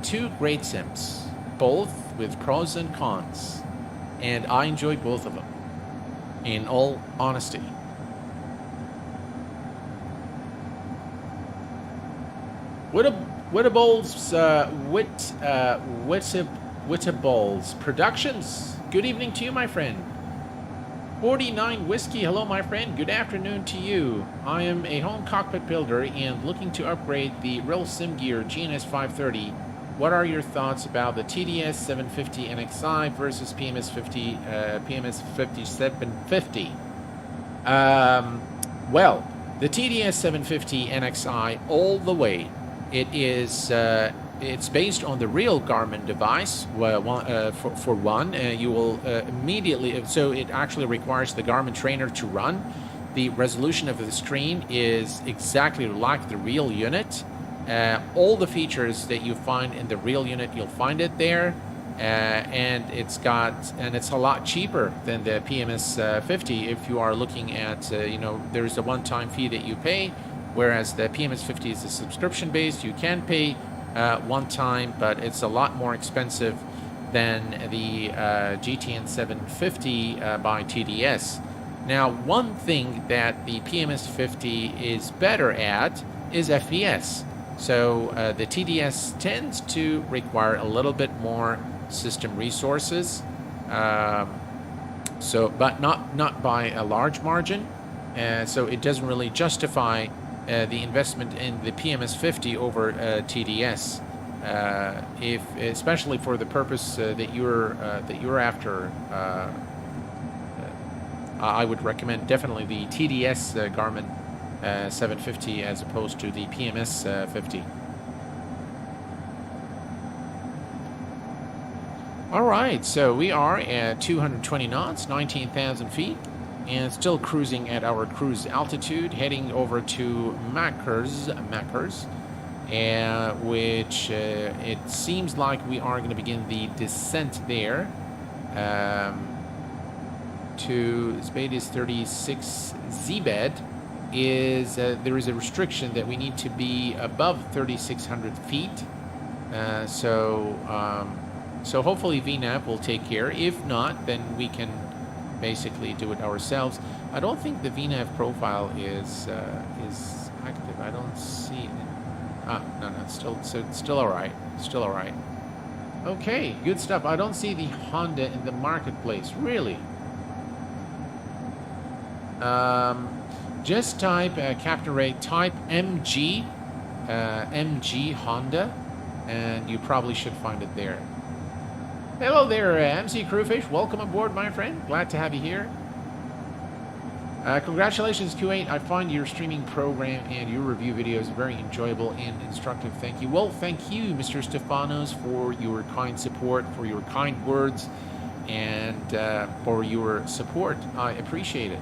two great sims, both with pros and cons. And I enjoy both of them, in all honesty. Whittables Productions. Good evening to you, my friend. 49 Whiskey, hello, my friend. Good afternoon to you. I am a home cockpit builder and looking to upgrade the Real Sim Gear GNS 530. What are your thoughts about the TDS 750 NXI versus PMS 5750? Well, the TDS 750 NXI all the way. It is it's based on the real Garmin device. For one, you will immediately. So it actually requires the Garmin trainer to run. The resolution of the screen is exactly like the real unit. All the features that you find in the real unit, you'll find it there, and it's a lot cheaper than the PMS 50. If you are looking at, there's a one-time fee that you pay, whereas the PMS 50 is a subscription-based. You can pay one time, but it's a lot more expensive than the GTN 750 by TDS. Now, one thing that the PMS 50 is better at is FPS. So the TDS tends to require a little bit more system resources, but not by a large margin. So it doesn't really justify the investment in the PMS 50 over TDS, especially for the purpose that you're after. I would recommend definitely the TDS Garmin 750 as opposed to the PMS 50. All right, so we are at 220 knots, 19,000 feet, and still cruising at our cruise altitude, heading over to Mackers, which it seems like we are going to begin the descent there. To Spades 36 Z-bed. There is a restriction that we need to be above 3,600 feet. So hopefully VNAV will take care. If not, then we can basically do it ourselves. I don't think the VNAV profile is active. I don't see it. No, it's still all right. Still all right. Okay, good stuff. I don't see the Honda in the marketplace, really. Just type Captain Ray, type MG Honda, and you probably should find it there. Hello there, MC Crewfish. Welcome aboard, my friend. Glad to have you here. Congratulations, Q8. I find your streaming program and your review videos very enjoyable and instructive. Thank you. Well, thank you, Mr. Stefanos, for your kind support, for your kind words, and for your support. I appreciate it.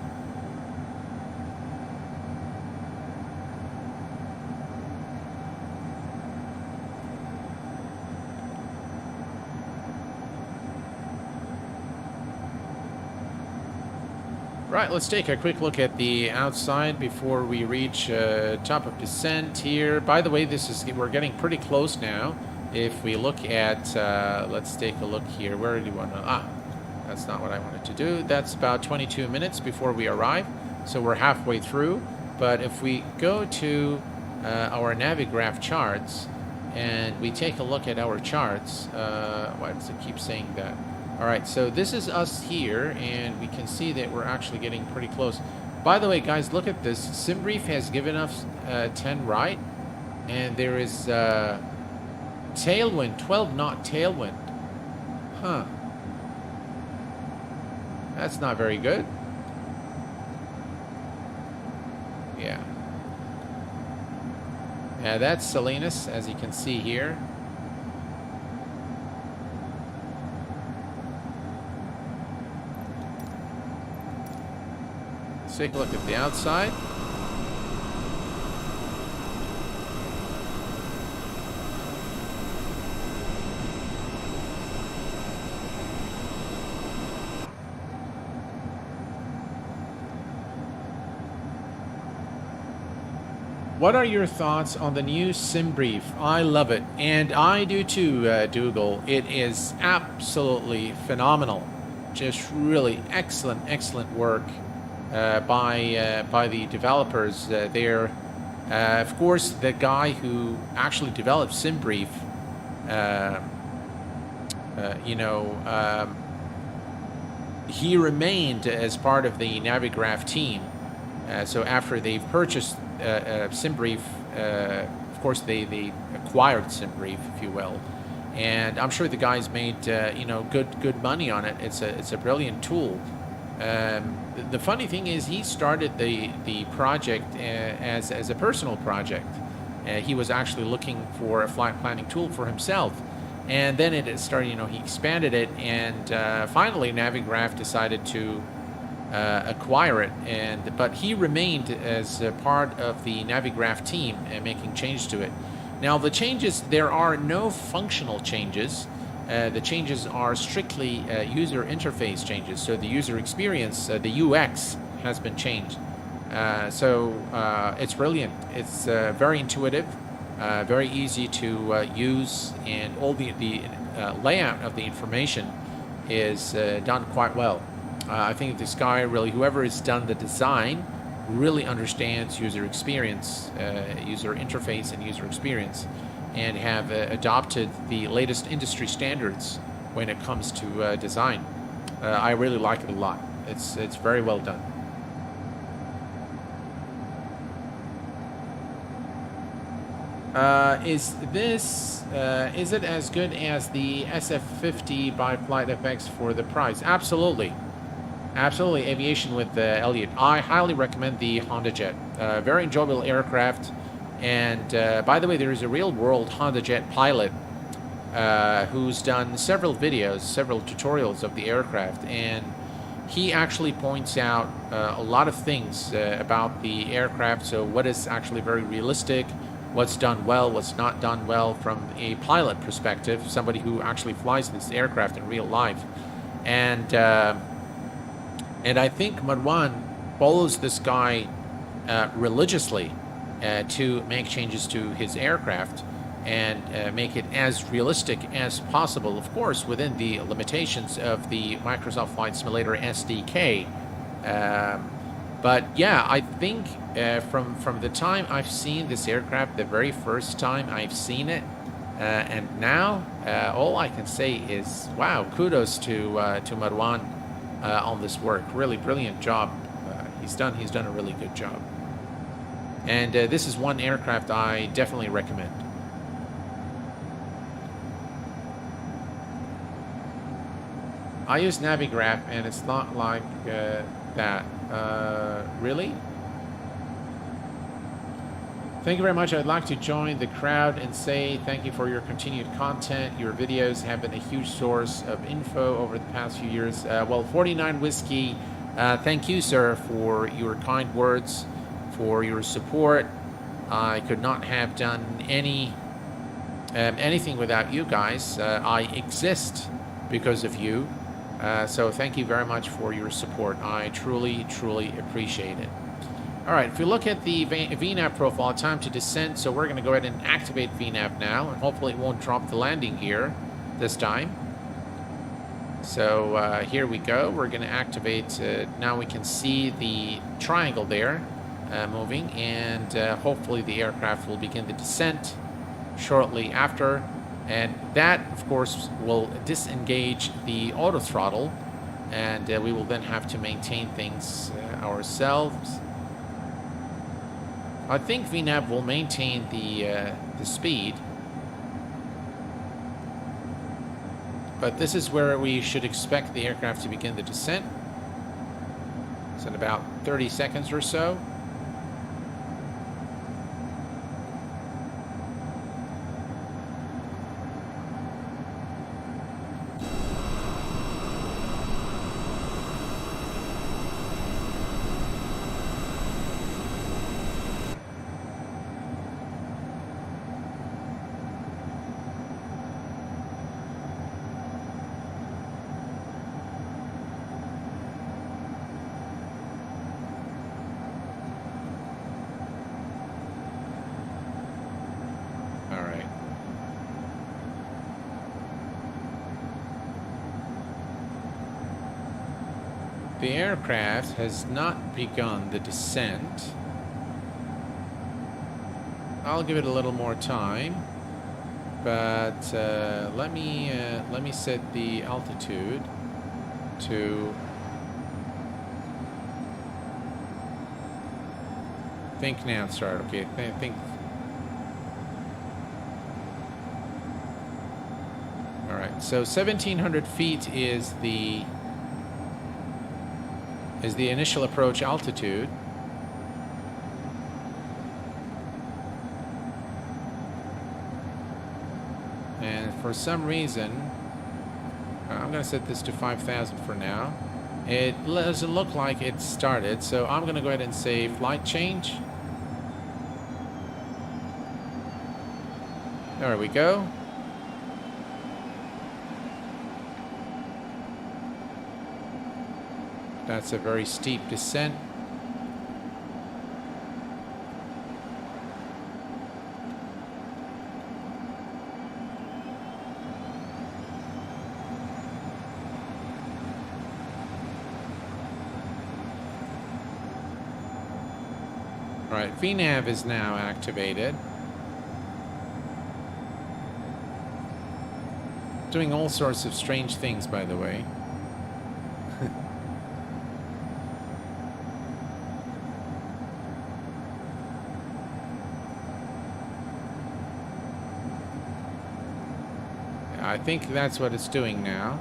Right, let's take a quick look at the outside before we reach top of descent here. By the way, we're getting pretty close now. If we look at, let's take a look here. Where do you want to? That's not what I wanted to do. That's about 22 minutes before we arrive. So we're halfway through. But if we go to our Navigraph charts and we take a look at our charts, why does it keep saying that? All right, so this is us here, and we can see that we're actually getting pretty close. By the way, guys, look at this. SimBrief has given us 10 right. And there is tailwind, 12 knot tailwind. Huh. That's not very good. Yeah. Yeah, that's Salinas, as you can see here. Let's take a look at the outside. What are your thoughts on the new sim brief? I love it, and I do too, Dougal. It is absolutely phenomenal. Just really excellent work by the developers there. Of course, the guy who actually developed SimBrief, you know, he remained as part of the Navigraph team. So after they've purchased SimBrief, of course they acquired SimBrief, if you will, and I'm sure the guys made you know, good money on it. It's a brilliant tool. The funny thing is, he started the project as a personal project. He was actually looking for a flight planning tool for himself, and then it started. You know, he expanded it, and finally Navigraph decided to acquire it, but he remained as a part of the Navigraph team and making changes to it. Now the changes, there are no functional changes. The changes are strictly user interface changes. So the user experience, the UX, has been changed. So it's brilliant. It's very intuitive, very easy to use, and all the layout of the information is done quite well. I think this guy really, whoever has done the design, really understands user experience, user interface and user experience, and have adopted the latest industry standards when it comes to design. I really like it a lot. It's very well done. Is it as good as the SF50 by FlightFX for the price? Absolutely. Absolutely, aviation with Elliot. I highly recommend the hondajet. Very enjoyable aircraft. And by the way, there is a real-world hondajet pilot who's done several videos, several tutorials of the aircraft, and he actually points out a lot of things about the aircraft. So what is actually very realistic, what's done well, what's not done well from a pilot perspective, somebody who actually flies this aircraft in real life. And I think Marwan follows this guy religiously to make changes to his aircraft and make it as realistic as possible, of course, within the limitations of the Microsoft Flight Simulator SDK. But yeah, I think from the time I've seen this aircraft, the very first time I've seen it, and now, all I can say is, wow, kudos to Marwan on this work. Really brilliant job. He's done a really good job. And this is one aircraft I definitely recommend. I use Navigraph and it's not like that. Really? Thank you very much. I'd like to join the crowd and say thank you for your continued content. Your videos have been a huge source of info over the past few years. Well, 49 Whiskey, thank you, sir, for your kind words, for your support. I could not have done anything without you guys. I exist because of you. So thank you very much for your support. I truly appreciate it. All right, if you look at the VNAV profile, time to descend. So we're going to go ahead and activate VNAV now, and hopefully it won't drop the landing gear this time. So here we go. We're going to activate. Now we can see the triangle there moving, and hopefully the aircraft will begin the descent shortly after. And that, of course, will disengage the auto throttle, and we will then have to maintain things ourselves. I think VNAV will maintain the speed. But this is where we should expect the aircraft to begin the descent. It's in about 30 seconds or so. The aircraft has not begun the descent. I'll give it a little more time, but let me set the altitude to think now. Start. Okay, think. All right. So 1,700 feet is the initial approach altitude. And for some reason, I'm going to set this to 5,000 for now. It doesn't look like it started, so I'm going to go ahead and say flight change. There we go. That's a very steep descent. All right, VNAV is now activated. Doing all sorts of strange things, by the way. I think that's what it's doing now.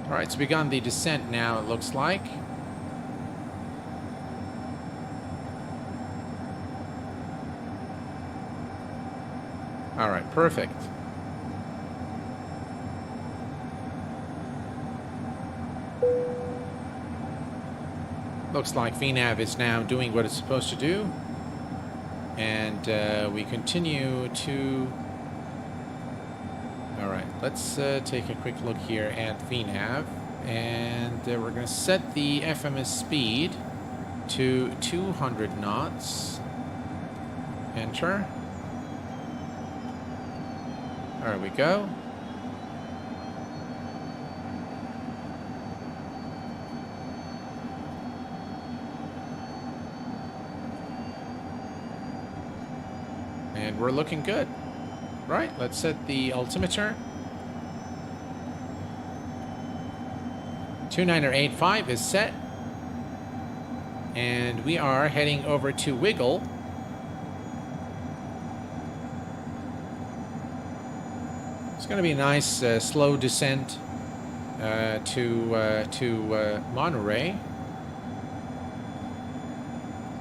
All right, it's begun the descent now, it looks like. All right, perfect. Looks like VNAV is now doing what it's supposed to do. And we continue to... All right, let's take a quick look here at VNAV. And we're going to set the FMS speed to 200 knots. Enter. There we go. And we're looking good. Right, let's set the altimeter. 29085 is set. And we are heading over to Wiggle. It's going to be a nice slow descent to Monterey.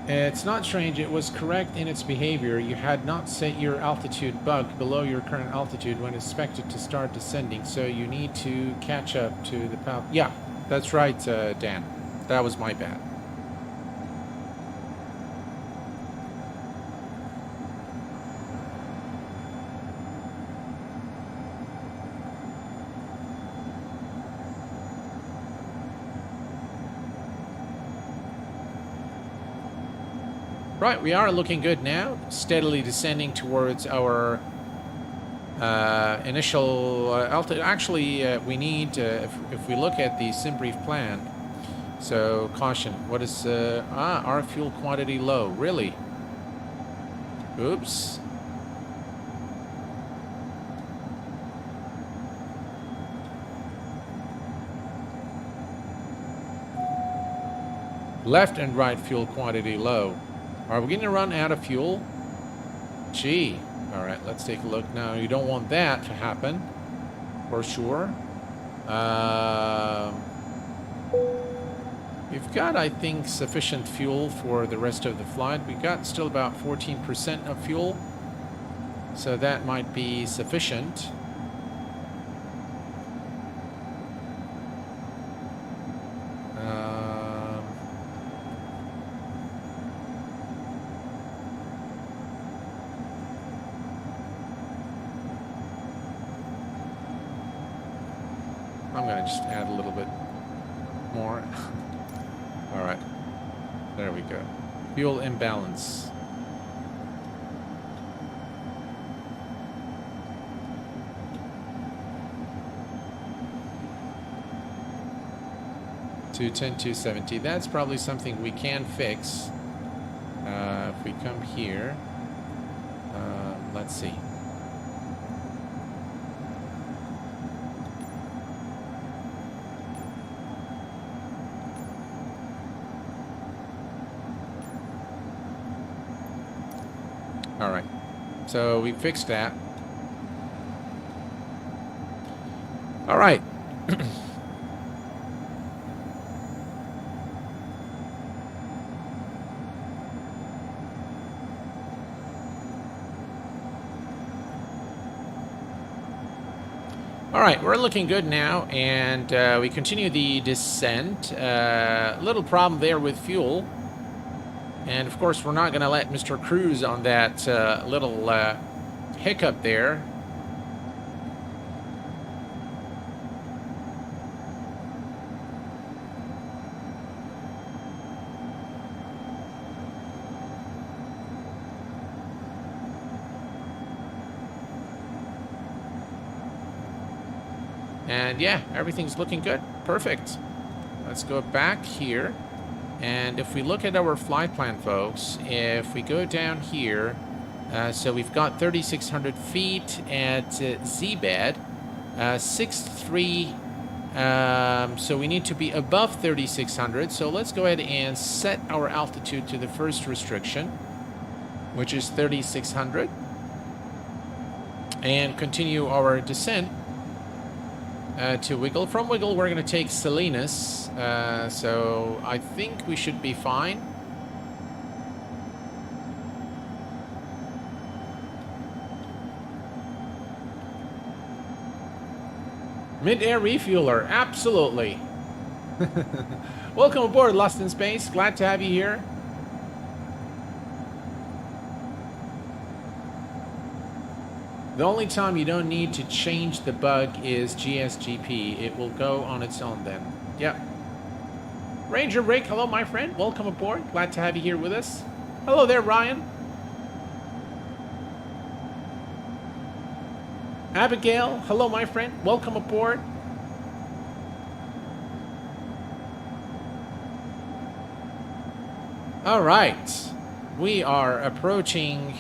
It's not strange, it was correct in its behavior. You had not set your altitude bug below your current altitude when expected to start descending, so you need to catch up to the path. Yeah, that's right, Dan. That was my bad. Right, we are looking good now, steadily descending towards our initial altitude. Actually, we need, if we look at the sim brief plan, so caution, what is, our fuel quantity low, really? Oops. Left and right fuel quantity low. Are we going to run out of fuel? Gee. All right, let's take a look now. You don't want that to happen, for sure. We've got, I think, sufficient fuel for the rest of the flight. We got still about 14% of fuel, so that might be sufficient. I'm going to just add a little bit more. All right. There we go. Fuel imbalance. $210, $270. That's probably something we can fix. If we come here, let's see. All right, so we fixed that. All right. All right, we're looking good now, and we continue the descent. Little problem there with fuel. And, of course, we're not going to let Mr. Cruise on that little hiccup there. And, yeah, everything's looking good. Perfect. Let's go back here. And if we look at our flight plan, folks, if we go down here, so we've got 3,600 feet at Z-bed, 6'3", so we need to be above 3,600. So let's go ahead and set our altitude to the first restriction, which is 3,600, and continue our descent to Wiggle. From Wiggle, we're going to take Salinas. So I think we should be fine. Mid-air refueler, absolutely. Welcome aboard, Lost in Space. Glad to have you here. The only time you don't need to change the bug is GSGP. It will go on its own then. Yep. Ranger Rick, hello my friend. Welcome aboard. Glad to have you here with us. Hello there, Ryan. Abigail, hello my friend. Welcome aboard. All right. We are approaching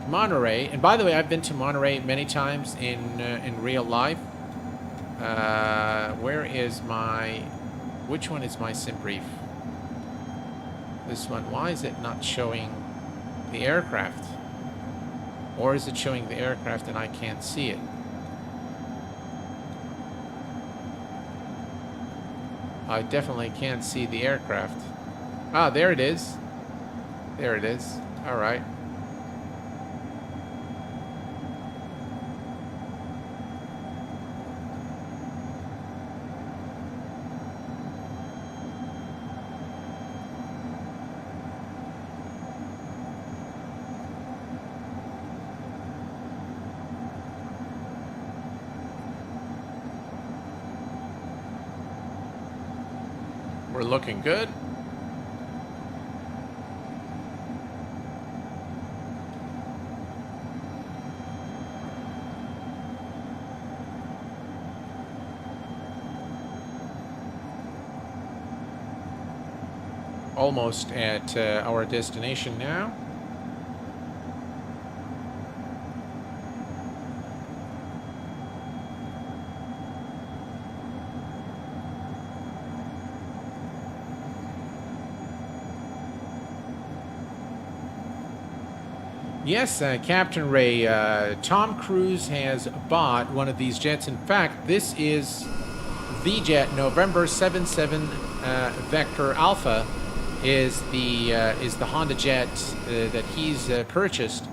Monterey, and by the way, I've been to Monterey many times in real life. Where is my? Which one is my sim brief? This one. Why is it not showing the aircraft? Or is it showing the aircraft and I can't see it? I definitely can't see the aircraft. Ah, there it is. There it is. All right. We're looking good. Almost at our destination now. Yes, Captain Ray, Tom Cruise has bought one of these jets. In fact, this is the jet, November 77 Vector Alpha, is the Honda jet that he's purchased,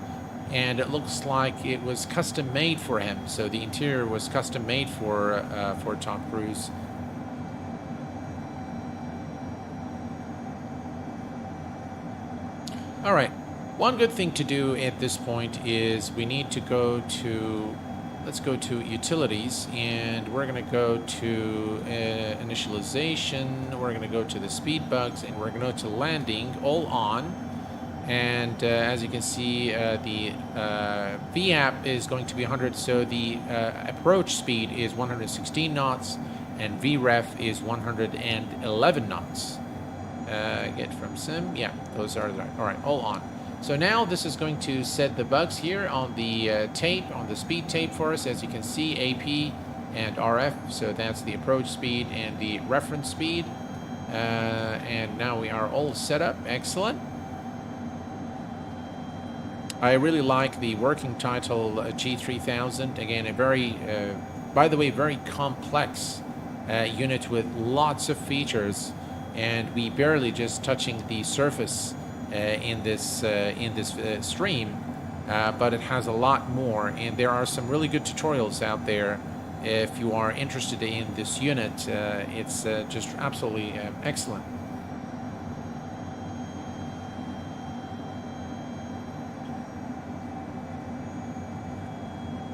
and it looks like it was custom made for him. So the interior was custom made for Tom Cruise. All right. One good thing to do at this point is we need to go to, let's go to utilities, and we're going to go to initialization, we're going to go to the speed bugs, and we're going to go to landing, all on. And as you can see, the VAP is going to be 100, so the approach speed is 116 knots, and VREF is 111 knots. Get from sim, yeah, those are right. All right, all on. So now this is going to set the bugs here on the tape, on the speed tape for us. As you can see, AP and RF, so that's the approach speed and the reference speed. And now we are all set up. Excellent. I really like the working title G3000. Again, a very, by the way, very complex unit with lots of features, and we barely just touching the surface in this stream, but it has a lot more, and there are some really good tutorials out there. If you are interested in this unit, it's just absolutely excellent.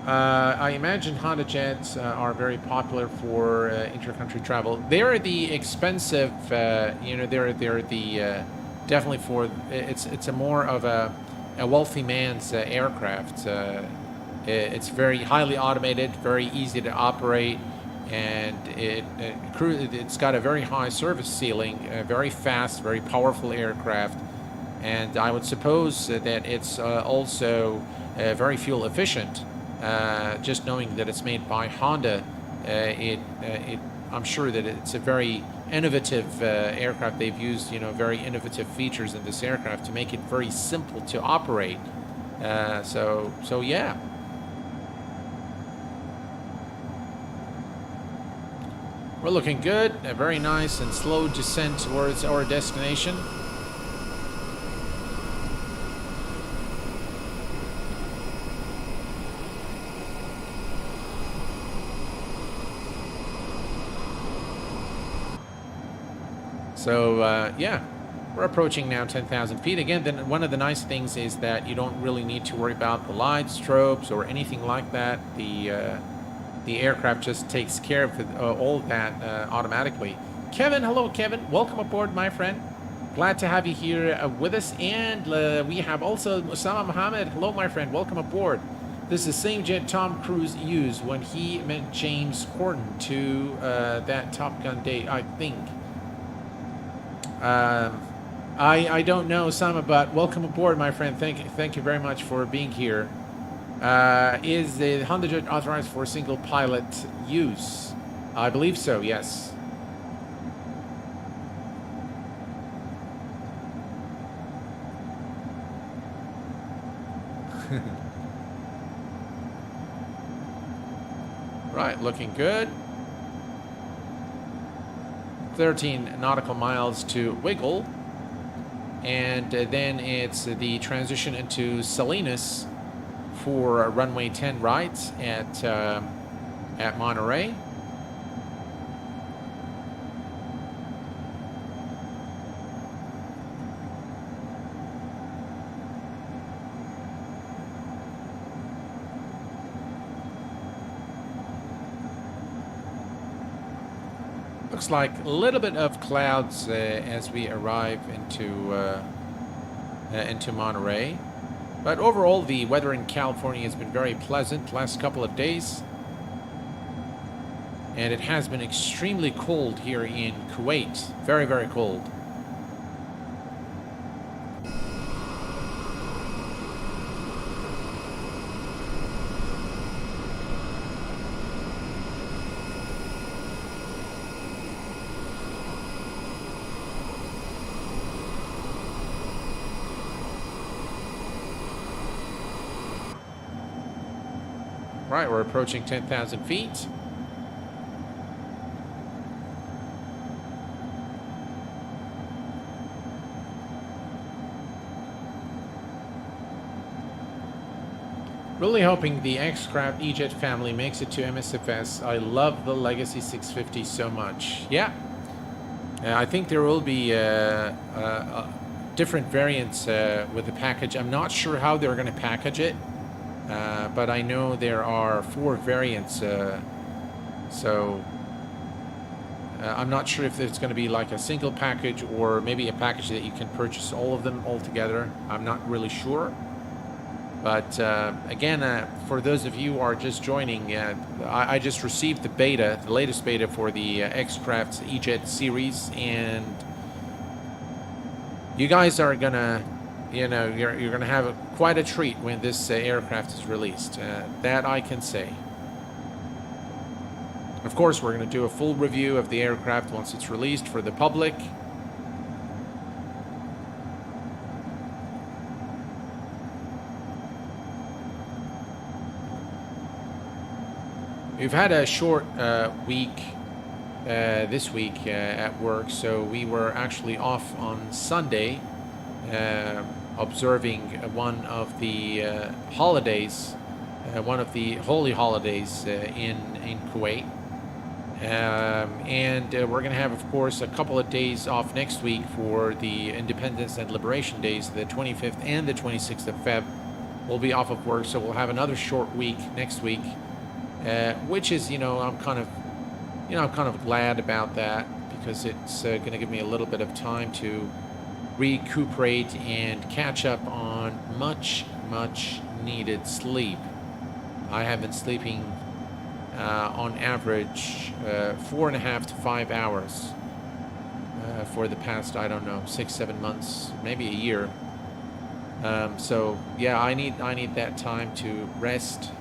I imagine Honda jets are very popular for intercountry travel. They're the expensive, they're the definitely for, it's a more of a wealthy man's aircraft. It's very highly automated, very easy to operate, and it's got a very high service ceiling, very fast, very powerful aircraft, and I would suppose that it's also very fuel efficient. Just knowing that it's made by Honda, I'm sure that it's a very innovative aircraft. They've used, very innovative features in this aircraft to make it very simple to operate. So yeah. We're looking good. A very nice and slow descent towards our destination. So, yeah, we're approaching now 10,000 feet. Again, then one of the nice things is that you don't really need to worry about the lights, strobes, or anything like that. The aircraft just takes care of all of that automatically. Kevin, hello, Kevin. Welcome aboard, my friend. Glad to have you here with us. And we have also Osama Mohammed. Hello, my friend. Welcome aboard. This is the same jet Tom Cruise used when he met James Corden to that Top Gun date, I think. I don't know, Osama, but welcome aboard, my friend. Thank you very much for being here. Is the Honda jet authorized for single pilot use? I believe so, yes. Right, looking good. 13 nautical miles to wiggle, and then it's the transition into Salinas for runway 10 right at Monterey. Looks like a little bit of clouds as we arrive into Monterey. But overall, the weather in California has been very pleasant last couple of days. And it has been extremely cold here in Kuwait. Very, very cold. Right, we're approaching 10,000 feet. Really hoping the X-Craft E-Jet family makes it to MSFS. I love the Legacy 650 so much. Yeah, I think there will be different variants with the package. I'm not sure how they're going to package it, but I know there are 4 variants. So I'm not sure if it's going to be like a single package or maybe a package that you can purchase all of them all together. I'm not really sure. But again, for those of you who are just joining, I just received the beta, the latest beta for the X-Craft E-Jet series, and you guys are gonna, you know, you're gonna have quite a treat when this aircraft is released. That I can say. Of course, we're gonna do a full review of the aircraft once it's released for the public. We've had a short week this week at work, so we were actually off on Sunday observing one of the holidays, one of the holy holidays in Kuwait. And we're going to have, of course, a couple of days off next week for the Independence and Liberation Days, the 25th and the 26th of Feb. We'll be off of work, so we'll have another short week next week. Which is, I'm kind of glad about that, because it's going to give me a little bit of time to recuperate and catch up on much needed sleep. I have been sleeping on average 4.5 to 5 hours for the past, I don't know, 6-7 months, maybe a year. So yeah, I need that time to rest.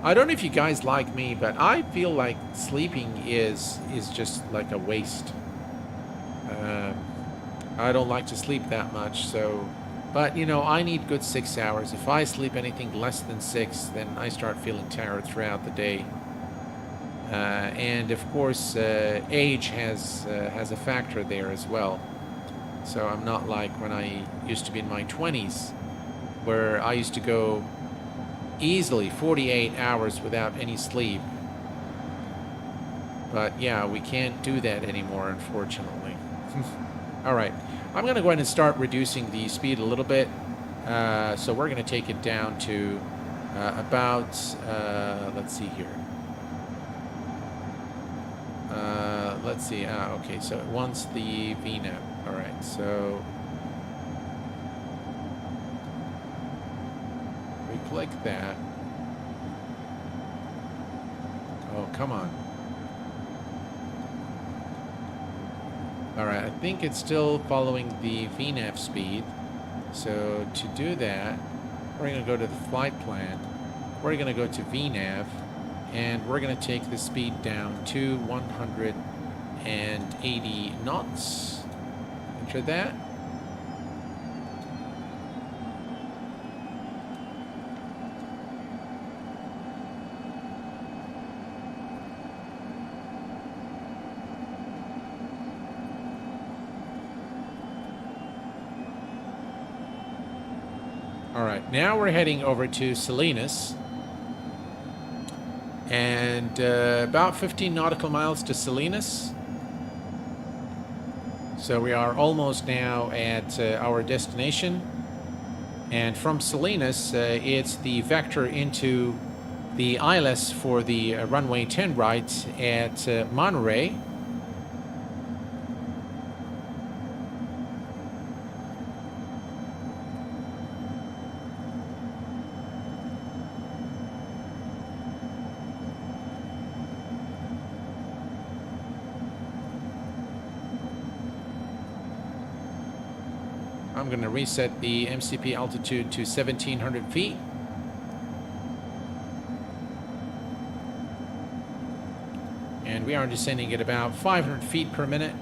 I don't know if you guys like me, but I feel like sleeping is just like a waste. I don't like to sleep that much, so... But, I need good 6 hours. If I sleep anything less than 6, then I start feeling tired throughout the day. And, of course, age has a factor there as well. So I'm not like when I used to be in my 20s, where I used to go easily 48 hours without any sleep. But yeah, we can't do that anymore, unfortunately. All right, I'm going to go ahead and start reducing the speed a little bit. So we're going to take it down to about, let's see here. Let's see. Okay, so it wants the VNAV. All right, so click that. Oh, come on. Alright, I think it's still following the VNAV speed. So to do that, we're going to go to the flight plan. We're going to go to VNAV, and we're going to take the speed down to 180 knots. Enter that. All right, now we're heading over to Salinas, and about 15 nautical miles to Salinas. So we are almost now at our destination, and from Salinas, it's the vector into the ILS for the runway 10 right at Monterey. I'm going to reset the MCP altitude to 1,700 feet. And we are descending at about 500 feet per minute.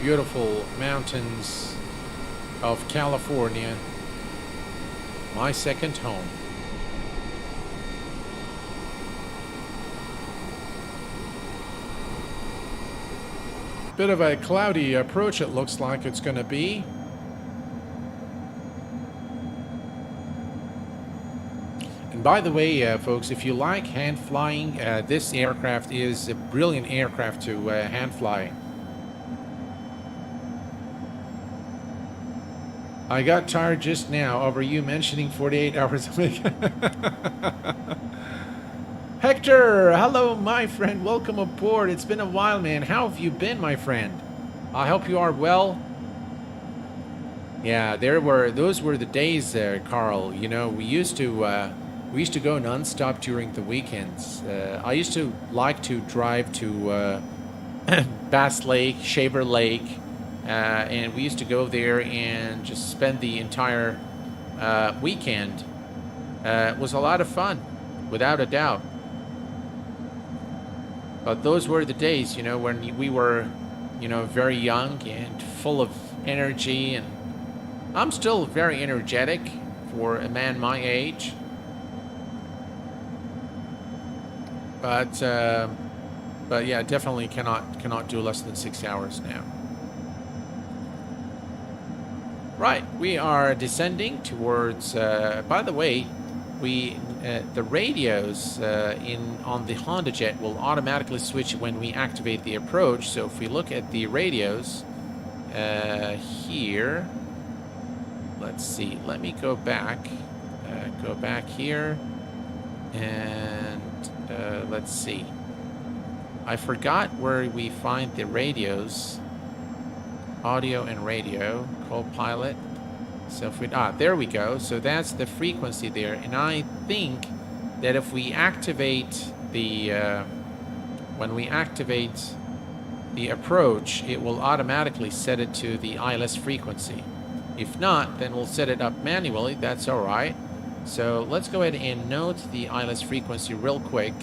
beautiful mountains of California, my second home. Bit of a cloudy approach it looks like it's going to be. And by the way, folks, if you like hand flying, this aircraft is a brilliant aircraft to hand fly. I got tired just now over you mentioning 48 hours a week. Hector, hello, my friend. Welcome aboard. It's been a while, man. How have you been, my friend? I hope you are well. Yeah, those were the days, Carl. You know, we used to go nonstop during the weekends. I used to like to drive to Bass Lake, Shaver Lake, and we used to go there and just spend the entire weekend. It was a lot of fun, without a doubt. But those were the days, you know, when we were, you know, very young and full of energy. And I'm still very energetic for a man my age. But yeah, definitely cannot do less than 6 hours now. Right, we are descending towards. By the way, the radios on the hondajet will automatically switch when we activate the approach. So if we look at the radios here, let's see. Let me go back here, and let's see. I forgot where we find the radios. Audio and radio, co-pilot. So if we, there we go. So that's the frequency there. And I think that if we activate the, when we activate the approach, it will automatically set it to the ILS frequency. If not, then we'll set it up manually. That's all right. So let's go ahead and note the ILS frequency real quick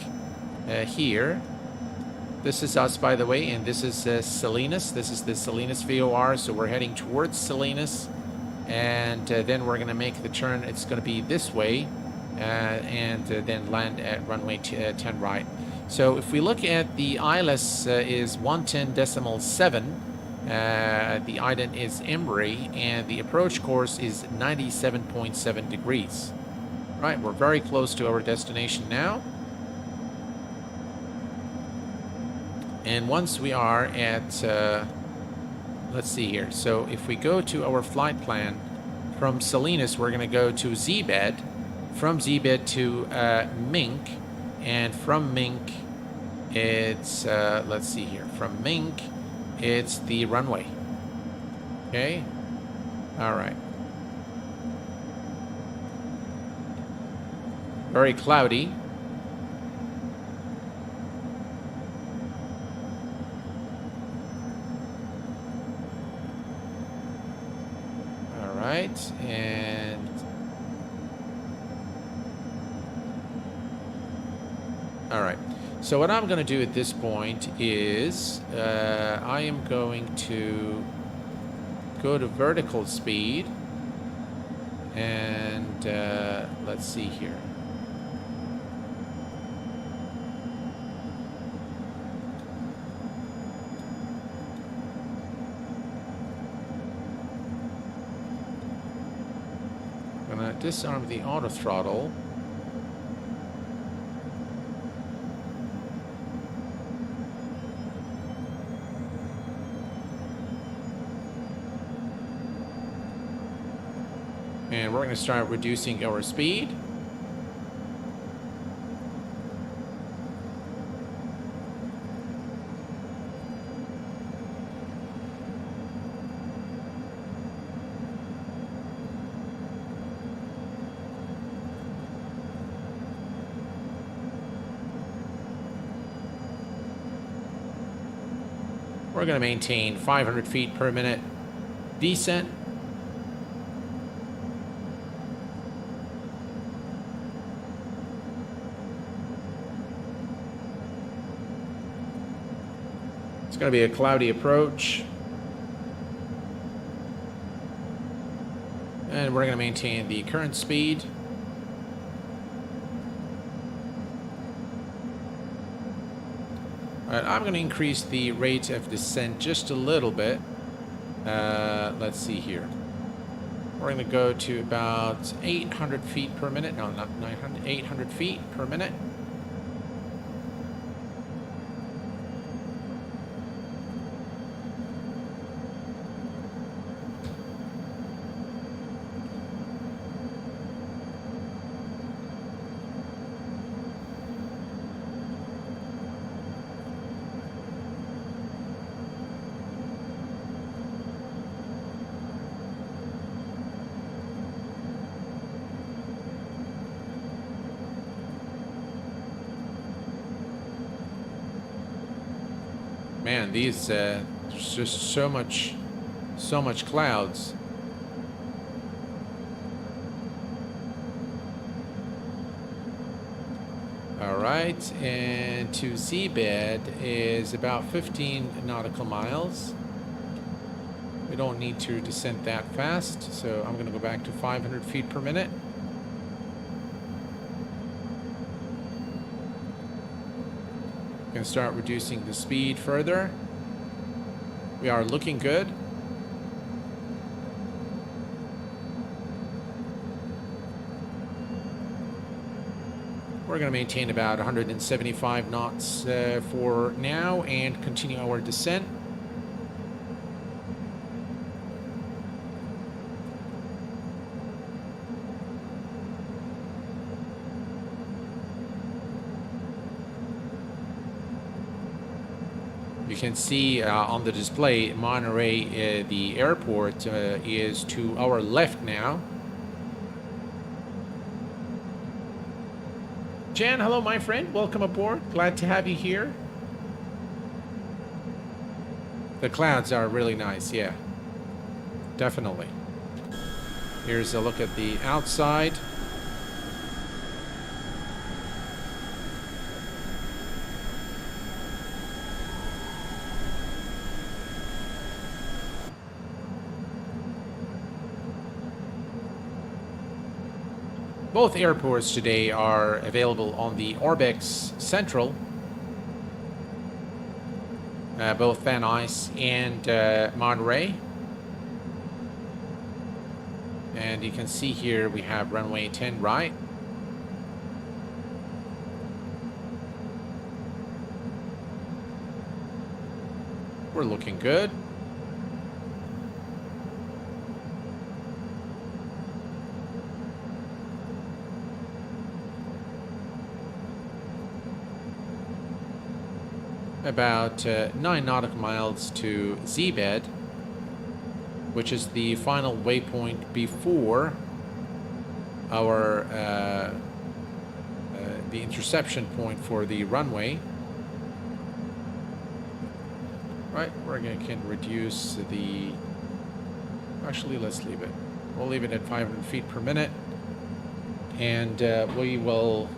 here. This is us, by the way, and this is Salinas. This is the Salinas VOR, so we're heading towards Salinas, and then we're going to make the turn. It's going to be this way, and then land at runway 10 right. So if we look at the ILS is 110.7, the ident is Emry, and the approach course is 97.7 degrees. Right, we're very close to our destination now. And once we are at, let's see here. So if we go to our flight plan, from Salinas, we're going to go to Z-bed. From Z-bed to Mink. And from Mink, it's, let's see here. From Mink, it's the runway. Okay? All right. Very cloudy. Right, and all right. So what I'm going to do at this point is I am going to go to vertical speed, and let's see here. Disarm the auto throttle. And we're going to start reducing our speed. We're going to maintain 500 feet per minute descent. It's going to be a cloudy approach. And we're going to maintain the current speed. All right, I'm going to increase the rate of descent just a little bit. Let's see here. We're going to go to about 800 feet per minute. No, not 900, 800 feet per minute. Man, these there's just so much clouds. All right, and to Z-bed is about 15 nautical miles. We don't need to descend that fast, so I'm going to go back to 500 feet per minute. Going to start reducing the speed further. We are looking good. We're going to maintain about 175 knots for now and continue our descent. You can see on the display, Monterey, the airport is to our left now. Jan, hello, my friend. Welcome aboard. Glad to have you here. The clouds are really nice, yeah. Definitely. Here's a look at the outside. Both airports today are available on the Orbex Central, both Van Nuys and Monterey. And you can see here we have runway 10 right. We're looking good. About 9 nautical miles to Z-bed, which is the final waypoint before our the interception point for the runway. Right, we're going to reduce the. Actually, let's leave it. We'll leave it at 500 feet per minute, and we will.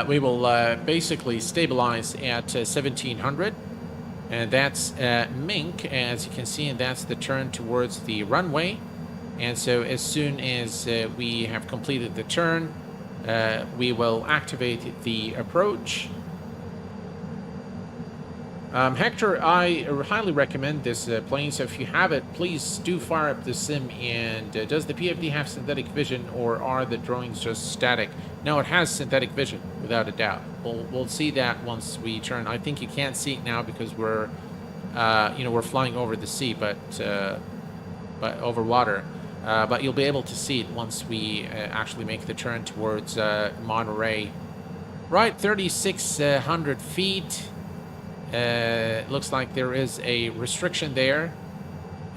We will basically stabilize at 1700, and that's Mink, as you can see, and that's the turn towards the runway. And so as soon as we have completed the turn, we will activate the approach. Hector, I highly recommend this plane, so if you have it, please do fire up the sim. And does the PFD have synthetic vision, or are the drawings just static? No, it has synthetic vision, without a doubt. We'll see that once we turn. I think you can't see it now because we're, we're flying over the sea, but over water. But you'll be able to see it once we actually make the turn towards Monterey. Right, 3,600 feet. Looks like there is a restriction there,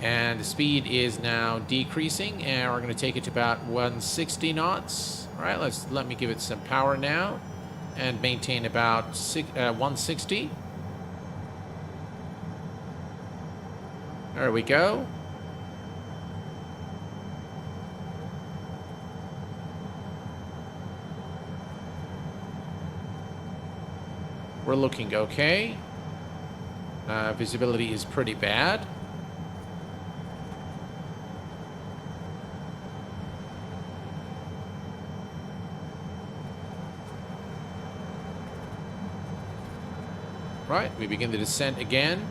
and the speed is now decreasing, and we're going to take it to about 160 knots. All right, let me give it some power now and maintain about 160. There we go. We're looking okay. Visibility is pretty bad. Right, we begin the descent again.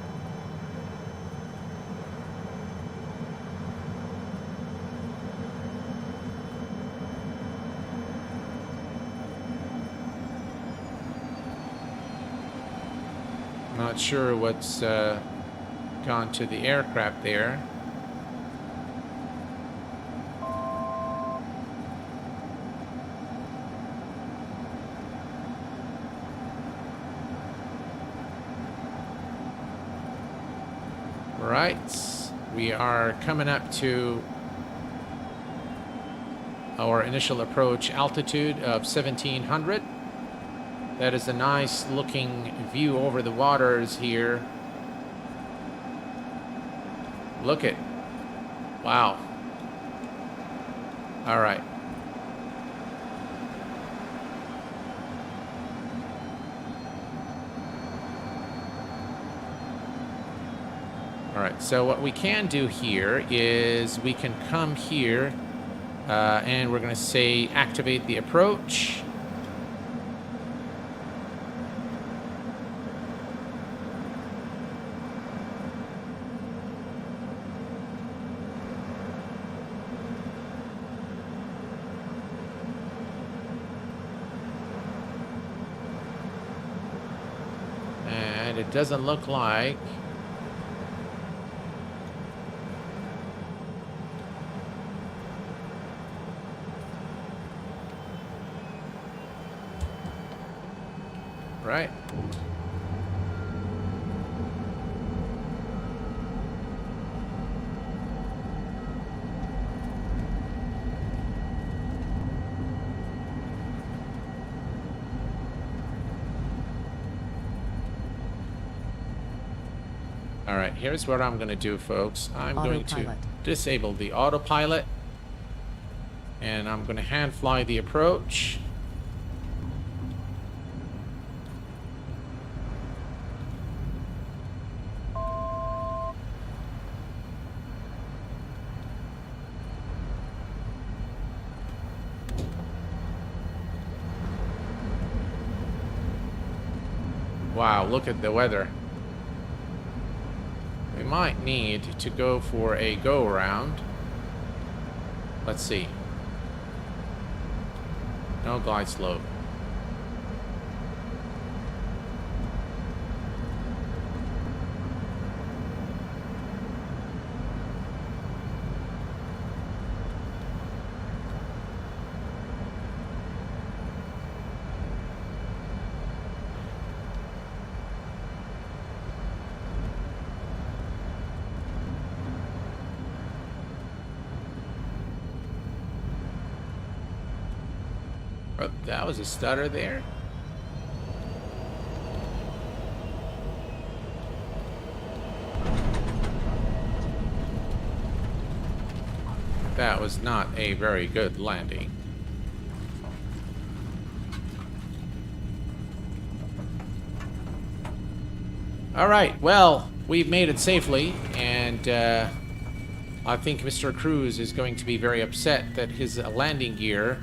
Not sure what's gone to the aircraft there. Right, we are coming up to our initial approach altitude of 1700. That is a nice looking view over the waters here. Look it. Wow. All right. All right, so what we can do here is we can come here and we're going to say activate the approach. And it doesn't look like right. All right, here's what I'm going to do, folks. I'm going to disable the autopilot, and I'm going to hand fly the approach. Wow, look at the weather. We might need to go for a go-around. Let's see. No glide slope. Oh, that was a stutter there. That was not a very good landing. All right, well, we've made it safely, and I think Mr. Cruz is going to be very upset that his landing gear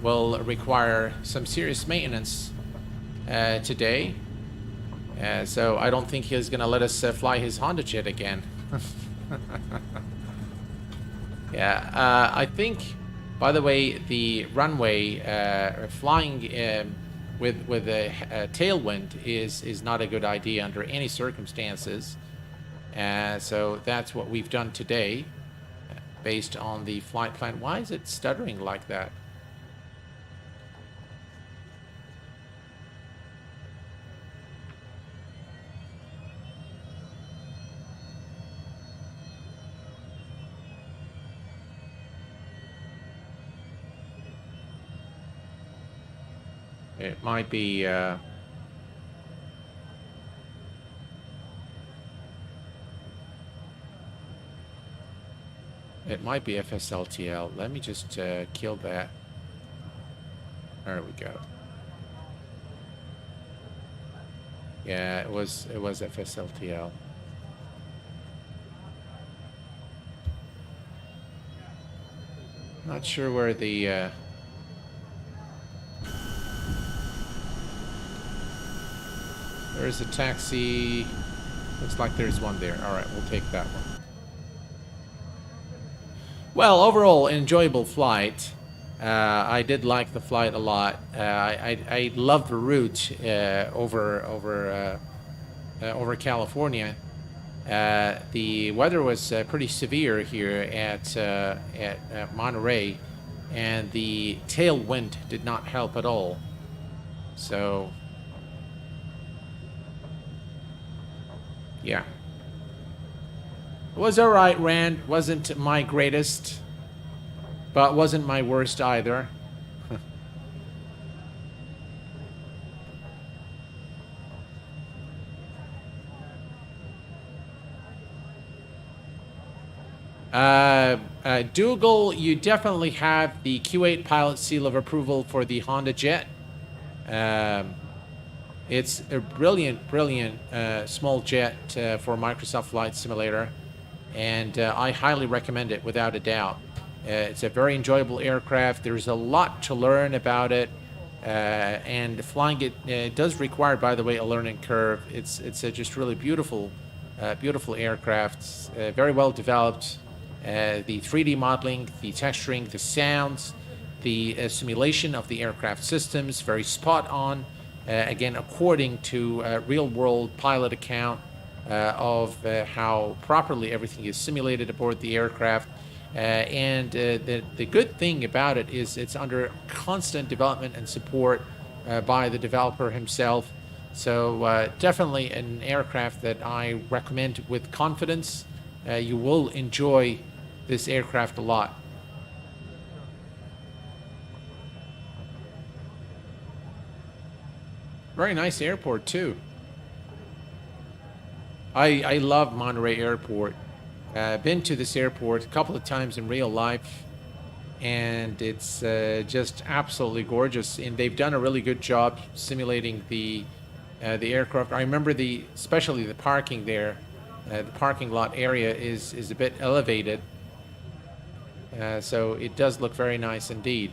will require some serious maintenance today. So I don't think he's going to let us fly his hondajet again. Yeah, I think, by the way, the runway flying with a tailwind is not a good idea under any circumstances. So that's what we've done today based on the flight plan. Why is it stuttering like that? It might be it might be FSLTL. Let me just kill that. There we go. Yeah, it was FSLTL. Not sure where the there's a taxi. Looks like there's one there. All right, we'll take that one. Well, overall, enjoyable flight. I did like the flight a lot. I loved the route over California. The weather was pretty severe here at Monterey, and the tailwind did not help at all. So, yeah. It was alright, Rand. Wasn't my greatest, but wasn't my worst either. Dougal, you definitely have the Q8 pilot seal of approval for the hondajet. It's a brilliant small jet for Microsoft Flight Simulator, and I highly recommend it without a doubt. It's a very enjoyable aircraft. There's a lot to learn about it, and flying it does require, by the way, a learning curve. It's a just really beautiful aircraft, very well developed. The 3D modeling, the texturing, the sounds, the simulation of the aircraft systems, very spot on. Again, according to a real-world pilot account of how properly everything is simulated aboard the aircraft. And the good thing about it is it's under constant development and support by the developer himself. So definitely an aircraft that I recommend with confidence. You will enjoy this aircraft a lot. Very nice airport too. I love Monterey Airport. Been to this airport a couple of times in real life, and it's just absolutely gorgeous. And they've done a really good job simulating the aircraft. I remember especially the parking there. The parking lot area is a bit elevated, so it does look very nice indeed.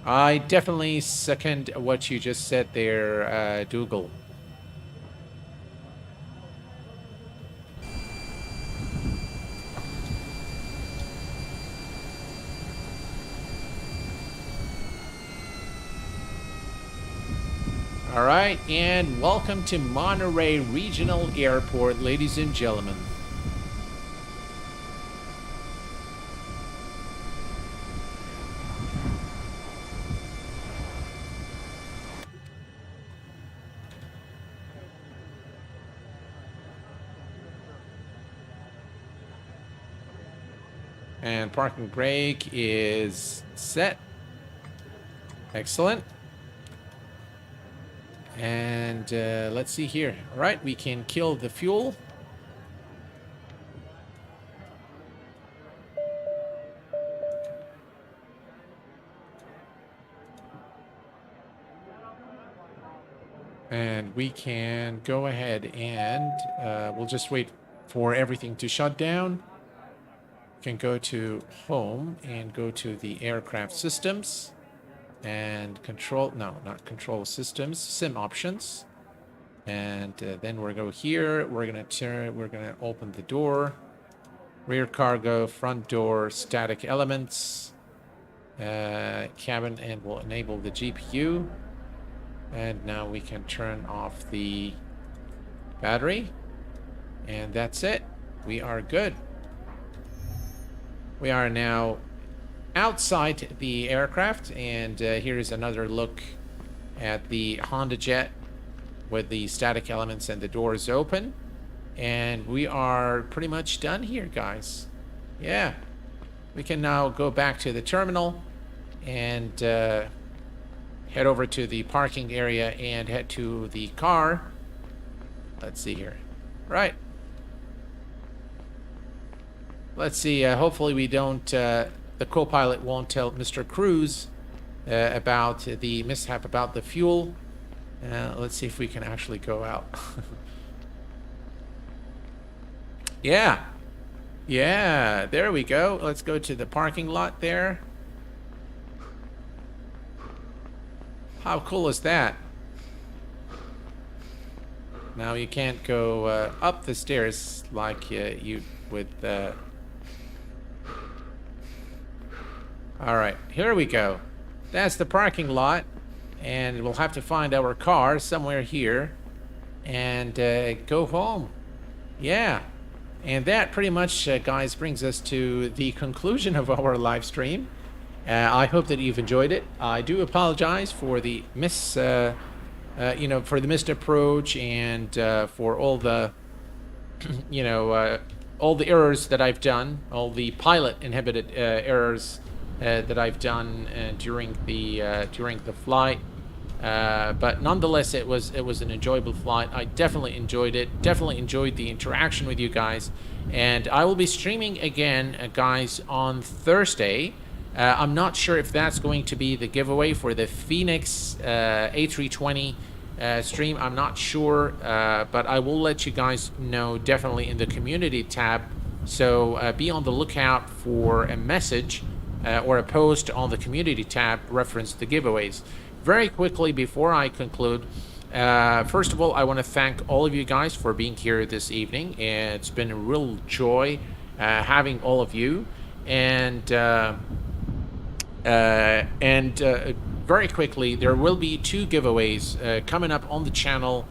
I definitely second what you just said there, Dougal. All right, and welcome to Monterey Regional Airport, ladies and gentlemen. And parking brake is set. Excellent. And let's see here. All right, we can kill the fuel. And we can go ahead and we'll just wait for everything to shut down. Can go to home and go to the aircraft systems and control, no, not control systems, sim options. And then we're go here, we're gonna open the door, rear cargo, front door, static elements, cabin, and we'll enable the GPU. And now we can turn off the battery, and that's it. We are good. We are now outside the aircraft, and here's another look at the hondajet with the static elements and the doors open. And we are pretty much done here, guys. Yeah. We can now go back to the terminal and head over to the parking area and head to the car. Let's see here. Right. Let's see. Hopefully we don't, the co-pilot won't tell Mr. Cruz about the mishap about the fuel. Let's see if we can actually go out. Yeah. Yeah, there we go. Let's go to the parking lot there. How cool is that? Now you can't go up the stairs like you would. All right, here we go. That's the parking lot, and we'll have to find our car somewhere here and go home. Yeah. And that pretty much, guys, brings us to the conclusion of our live stream. I hope that you've enjoyed it. I do apologize for the for the missed approach and for all the, all the errors that I've done, all the pilot inhibited errors that I've done during the flight. But nonetheless, it was an enjoyable flight. I definitely enjoyed it. Definitely enjoyed the interaction with you guys. And I will be streaming again, guys, on Thursday. I'm not sure if that's going to be the giveaway for the Phoenix A320 stream. I'm not sure, but I will let you guys know definitely in the community tab. So be on the lookout for a message or a post on the community tab reference the giveaways. Very quickly before I conclude, first of all, I want to thank all of you guys for being here this evening. It's been a real joy having all of you. And very quickly, there will be 2 giveaways coming up on the channel.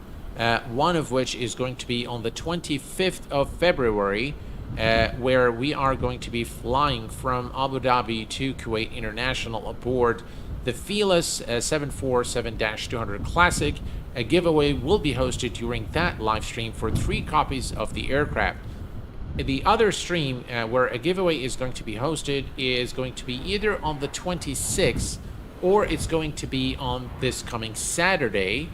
One of which is going to be on the 25th of February, where we are going to be flying from Abu Dhabi to Kuwait International aboard the Fearless 747-200 Classic. A giveaway will be hosted during that live stream for 3 copies of the aircraft. The other stream where a giveaway is going to be hosted is going to be either on the 26th or it's going to be on this coming Saturday,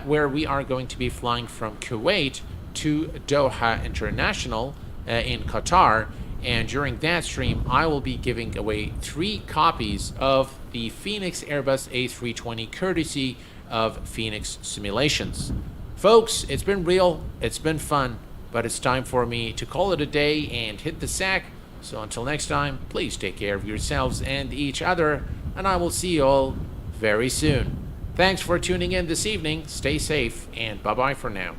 where we are going to be flying from Kuwait to Doha International in Qatar. And during that stream, I will be giving away 3 copies of the Phoenix Airbus A320 courtesy of Phoenix Simulations. Folks, it's been real, it's been fun, but it's time for me to call it a day and hit the sack. So until next time, please take care of yourselves and each other, and I will see you all very soon. Thanks for tuning in this evening. Stay safe, and bye-bye for now.